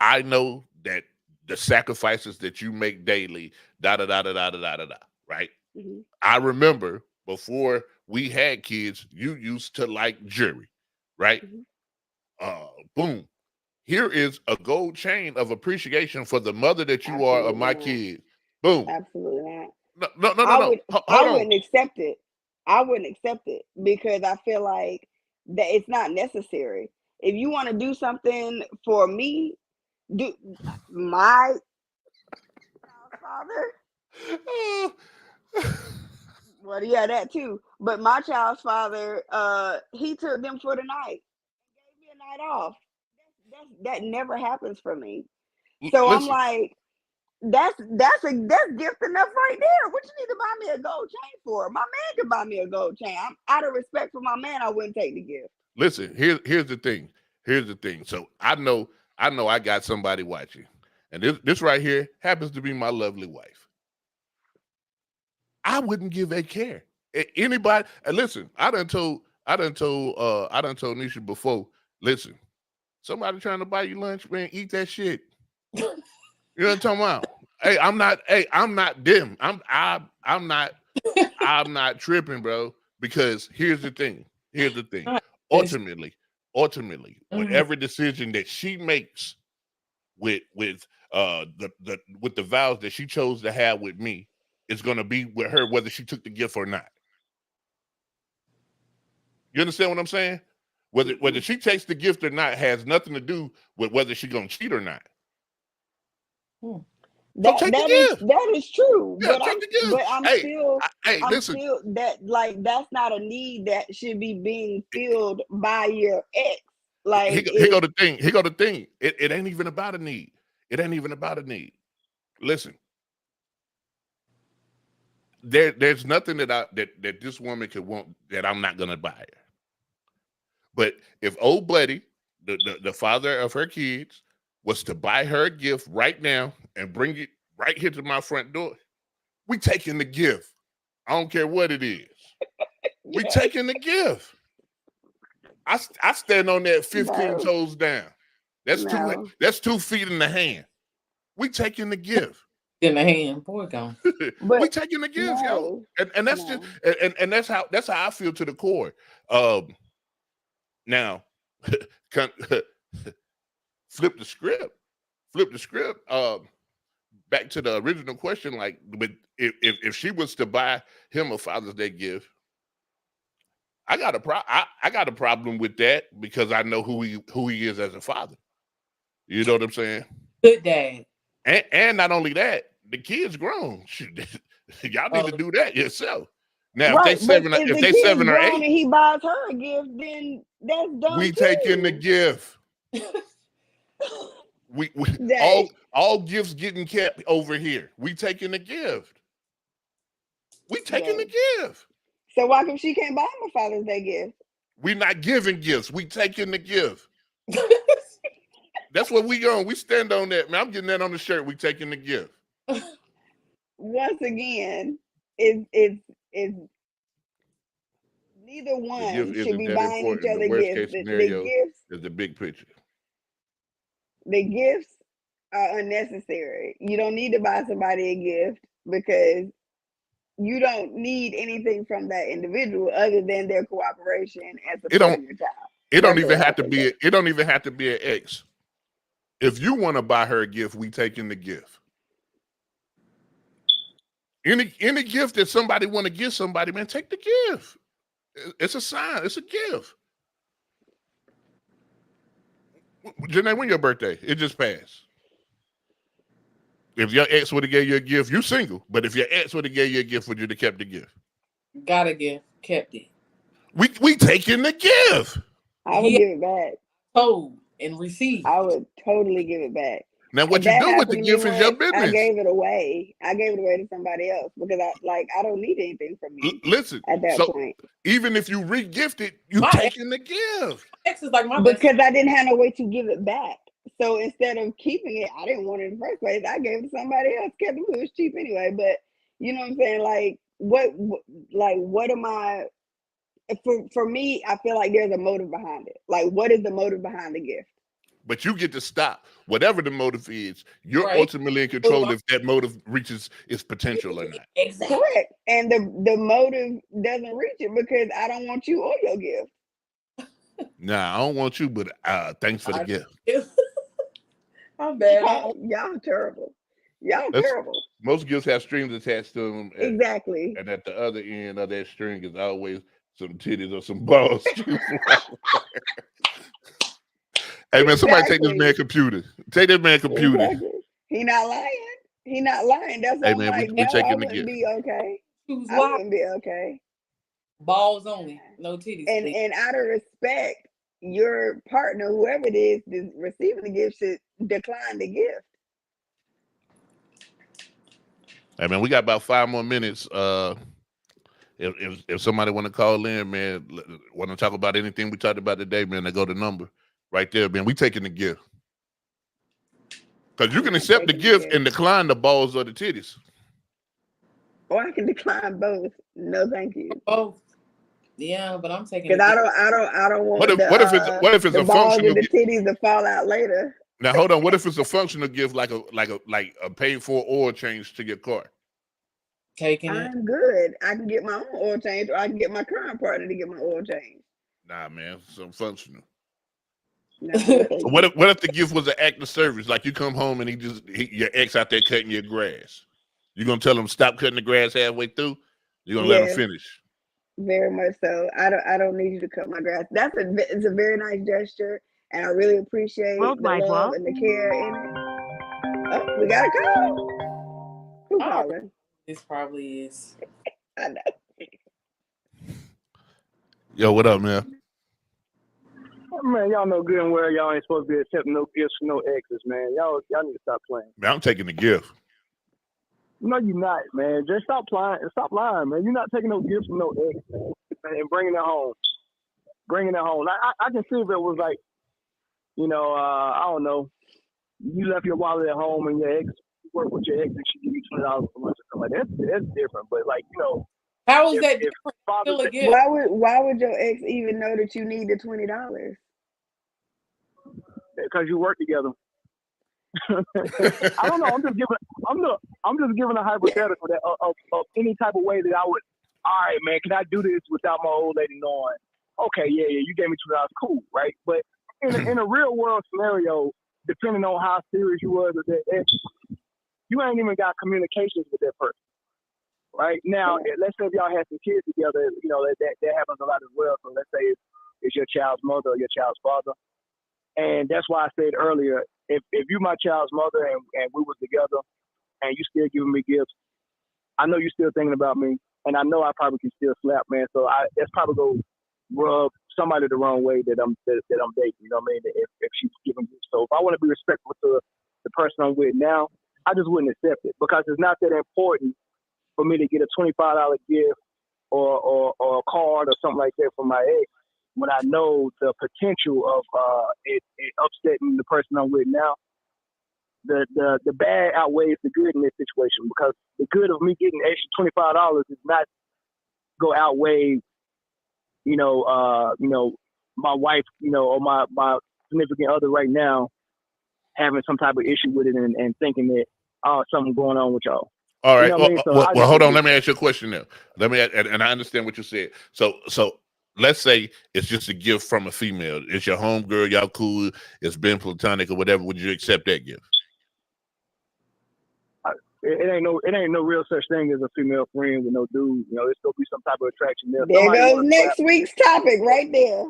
I know that the sacrifices that you make daily, da da da da da da da da. Right? Mhm. I remember before we had kids, you used to like jewelry, right? Mhm. Boom. Here is a gold chain of appreciation for the mother that you are of Absolutely my not. kids. Boom. Absolutely not. No. I Hold on. wouldn't accept it. I wouldn't accept it because I feel like that it's not necessary. If you want to do something for me, do my father. Well, yeah, that too. But my child's father, he took them for the night, gave me a night off. That never happens for me. So I'm Listen, like, that's gift enough right there. What you need to buy me a gold chain for? My man can buy me a gold chain. I'm out of respect for my man, I wouldn't take the gift. listen. Here's the thing. Here's the thing. So I know I got somebody watching, and this right here happens to be my lovely wife. I wouldn't give a care. Anybody, and listen, I done told Nisha before. Listen, somebody trying to buy you lunch, man, eat that shit. You know what I'm talking about? Hey, I'm not them. I'm not tripping, bro. Because here's the thing. Not this. Ultimately, ultimately, Mhm. whatever decision that she makes with the vows that she chose to have with me is going to be with her, whether she took the gift or not. You understand what I'm saying? Whether she takes the gift or not has nothing to do with whether she's going to cheat or not. So take the gift. That is true. Yeah, But take the gift. I'm Hey, still I'm listen. still that's not a need that should be being filled by your ex. Like Here go the thing. Here go the thing. It ain't even about a need. It ain't even about a need. Listen, there's nothing that this woman could want that I'm not gonna buy her. But if old buddy, the father of her kids, was to buy her a gift right now and bring it right here to my front door, we taking the gift. I don't care what it is. We yeah, taking the gift. I stand on that 15 no, toes down. That's no. 2 feet in the hand. We taking the gift. In the hand, boy, gone. We But taking the gift, yo. no, And that's no. just and that's how I feel to the core. Now flip the script. Back to the original question, like, but if she was to buy him a Father's Day gift, I got a problem with that because I know who he is as a father. You know what I'm saying? Good dad. And not only that, the kid's grown. Y'all need to do that yourself. Now, Right, if but they if the they kid's 7 or grown 8, and he buys her a gift, then that's dumb we too. taking the gift. We Jay, all gifts getting kept over here. We taking the gift. We taking the gift. so why come she can't buy him a Father's Day gift? We not giving gifts. We taking the gift. That's what we on. We stand on that, man. I'm getting that on the shirt. We taking the gift. Once again, it's neither The one gift should isn't be that buying each important. other The worst gifts. case scenario The is the big picture. gifts are unnecessary. You don't need to buy somebody a gift because you don't need anything from that individual other than their cooperation and It don't supporting your child. it don't That's even all I have to can be say. it don't even have to be an ex. If you want to buy her a gift, we taking the gift. Any gift that somebody want to give somebody, man, take the gift. It's a sign. It's a gift. Janae, when your birthday? It just passed. If your ex would have gave you a gift, you single. But if your ex would have gave you a gift, would you have kept the gift? Got a gift, kept it. We taking the gift. I would give it back. Told and received. I would totally give it back. Now, what And you that do with happened the to me gift is your when I business. gave it away. I gave it away to somebody else because I don't need anything from you Listen, at that so point. even if you re-gift it, you My taking the gift. ex is like my best. Because I didn't have no way to give it back. So instead of keeping it, I didn't want it in the first place. I gave it to somebody else. Kept it. It was cheap anyway. But you know what I'm saying? Like what am I? For me, I feel like there's a motive behind it. Like, what is the motive behind the gift? But you get to stop whatever the motive is. You're Right. ultimately in control if that motive reaches its potential or not. Exactly. Correct. And the motive doesn't reach it because I don't want you or your gift. Nah, I don't want you, but thanks for the gift. I'm bad. Y'all terrible. Y'all That's- terrible. Most gifts have strings attached to them. Exactly. And at the other end of that string is always some titties or some balls. Hey man, somebody take this man computer. Take this man computer. Exactly. He not lying. He not lying. That's Hey why man, I'm like, we no, I taking the wouldn't gift. be okay. Who's I wouldn't be okay. Balls only, no titties. And out of respect, your partner, whoever it is, receiving the gift should decline the gift. Hey man, we got about 5 more minutes. If somebody want to call in, man, want to talk about anything we talked about today, man, they go to number right there, man. We taking the gift. Because you can accept the gift and decline the balls or the titties. Or I can decline both. No, thank you. Both. Yeah, but I'm taking. Because I don't want What if it's the a balls functional and the gift? titties to fall out later. Now hold on. What if it's a functional gift like a paid for oil change to your car? Taking it. I'm good. I can get my own oil change, or I can get my current partner to get my oil change. Nah, man, some functional. No, thank you. What if the gift was an act of service? Like you come home and your ex out there cutting your grass. You gonna tell him stop cutting the grass halfway through? You gonna let him Yes, finish? very much so. I don't need you to cut my grass. It's a very nice gesture, and I really appreciate World the Wide love Web. and the care in it. Oh, we got a call. Who I don't know. calling? This probably is. I know. Yo, what up, man? Man, y'all know good and well y'all ain't supposed to be accepting no gifts from no exes, man. Y'all need to stop playing. Man, I'm taking the gift. No, you're not, man. Just stop lying. Stop lying, man. You're not taking no gifts from no ex, man, and bringing it home. Bringing it home. I can see if it was like, I don't know, you left your wallet at home and your ex work with your ex and she give you $20 for lunch or something like that. That's different. But like, How is if, that if different? father Still a said, gift. Why would your ex even know that you need the $20? because you work together. I don't know. I'm just giving a hypothetical that of any type of way that I would. All right, man. Can I do this without my old lady knowing? Okay, yeah. You gave me $2, cool, right? But in a real world scenario, depending on how serious you was with that ex, you ain't even got communications with that person, right? Now, let's say if y'all had some kids together, that happens a lot as well. So let's say it's your child's mother or your child's father. And that's why I said earlier, if you my child's mother and we was together and you still giving me gifts, I know you still thinking about me, and I know I probably can still slap, man. So that's probably go rub somebody the wrong way that I'm dating. You know what I mean? If she's giving gifts. So if I want to be respectful to the person I'm with now, I just wouldn't accept it because it's not that important for me to get a $25 gift or a card or something like that from my ex, when I know the potential of it upsetting the person I'm with now. The bad outweighs the good in this situation because the good of me getting extra $25 is not go outweigh, my wife, or my significant other right now having some type of issue with it and thinking that something going on with y'all. All right. You know what I mean? So Well, hold on. Let me ask you a question now. And I understand what you said. So let's say it's just a gift from a female. It's your homegirl. Y'all cool. It's been platonic or whatever. Would you accept that gift? It ain't no real such thing as a female friend with no dude. It's gonna be some type of attraction there. There goes next week's topic right there.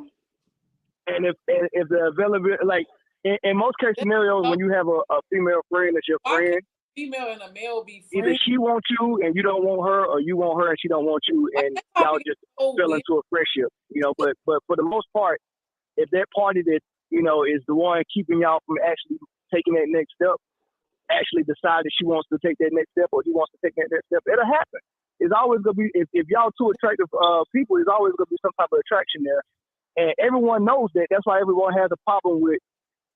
And if the availability, like in most case scenarios, when you have a female friend that's your friend, female and a male be friends. either she wants you and you don't want her, or you want her and she don't want you, and y'all just fell into a friendship. But for the most part, if that party that is the one keeping y'all from actually taking that next step, actually decide that she wants to take that next step or he wants to take that next step, it'll happen. It's always gonna be if y'all two attractive people, it's always gonna be some type of attraction there, and everyone knows that. That's why everyone has a problem with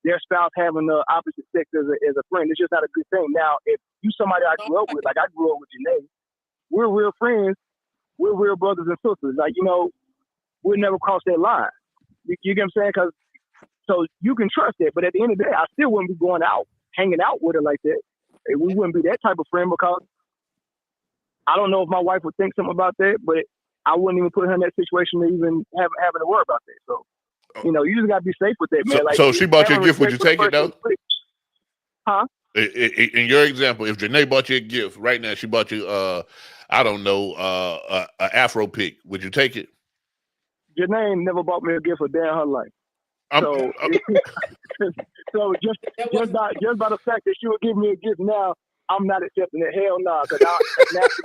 their spouse having the opposite sex as a friend. It's just not a good thing. Now, if you somebody I grew up with, like I grew up with Janae, we're real friends. We're real brothers and sisters. Like, we'll never cross that line. You get what I'm saying? So you can trust that. But at the end of the day, I still wouldn't be going out, hanging out with her like that. We wouldn't be that type of friend because I don't know if my wife would think something about that, but I wouldn't even put her in that situation to even having to worry about that. So, you just gotta be safe with that, man. So she bought you a gift. Would you take it though? Huh? In your example, if Janae bought you a gift right now, she bought you, I don't know, a Afro pick. Would you take it? Janae never bought me a gift a day in her life. So just by the fact that she would give me a gift now, I'm not accepting it. Hell no, because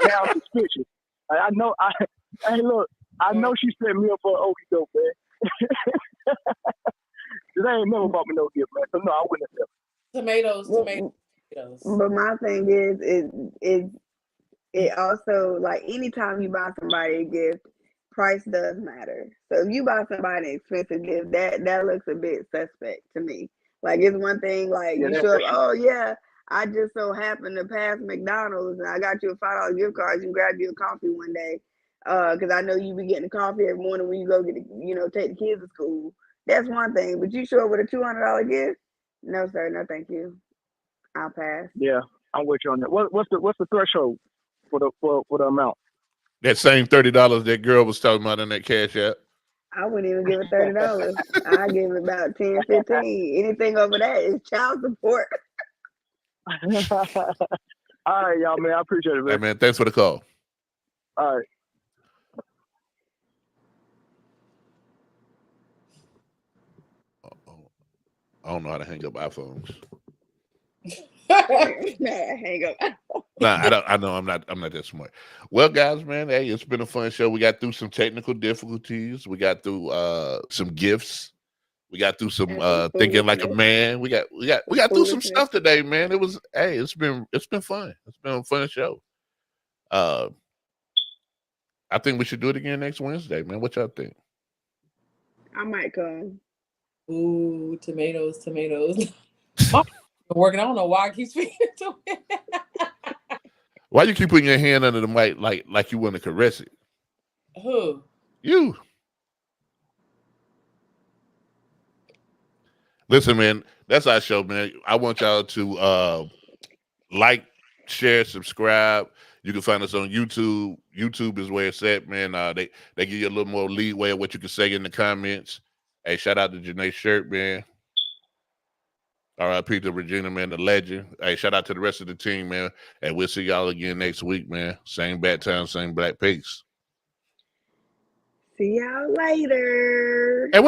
now I'm suspicious. I know she set me up for an okie doke, man. They ain't never bought me no gift, man. So no, I wouldn't accept it. Tomatoes. But my thing is it also, like, anytime you buy somebody a gift, price does matter. So if you buy somebody an expensive gift, that looks a bit suspect to me. Like, it's one thing, like, you show up, oh yeah, I just so happened to pass McDonald's and I got you a $5 gift card. You can grab you a coffee one day, because I know you be getting coffee every morning when you go get take the kids to school. That's one thing. But you show up with a $200 gift? No, sir. No, thank you. I'll pass. Yeah, I'm with you on that. What's the threshold for the amount? That same $30 that girl was talking about in that Cash App. I wouldn't even give it $30. I give it about 10, 15. Anything over that is child support. All right, y'all, man. I appreciate it, Hey, man. man, thanks for the call. All right. I don't know how to hang up iPhones. Hang up. Nah, I don't. I know I'm not that smart. Well, guys, man, hey, it's been a fun show. We got through some technical difficulties. We got through some gifts. We got through some And some thinking like a foolishness. man. We got through some Foolishness. stuff today, man. It was it's been fun. It's been a fun show. I think we should do it again next Wednesday, man. What y'all think? I might come. Ooh, tomatoes. I'm working. I don't know why I keep speaking to it. Why you keep putting your hand under the mic like you want to caress it? Who? You. Listen, man, that's our show, man. I want y'all to like, share, subscribe. You can find us on YouTube. YouTube is where it's at, man. They give you a little more leeway of what you can say in the comments. Hey, shout out to Janae Shirt, man. R.I.P. to Regina, man, the legend. Hey, shout out to the rest of the team, man. And we'll see y'all again next week, man. Same bad time, same black pace. See y'all later.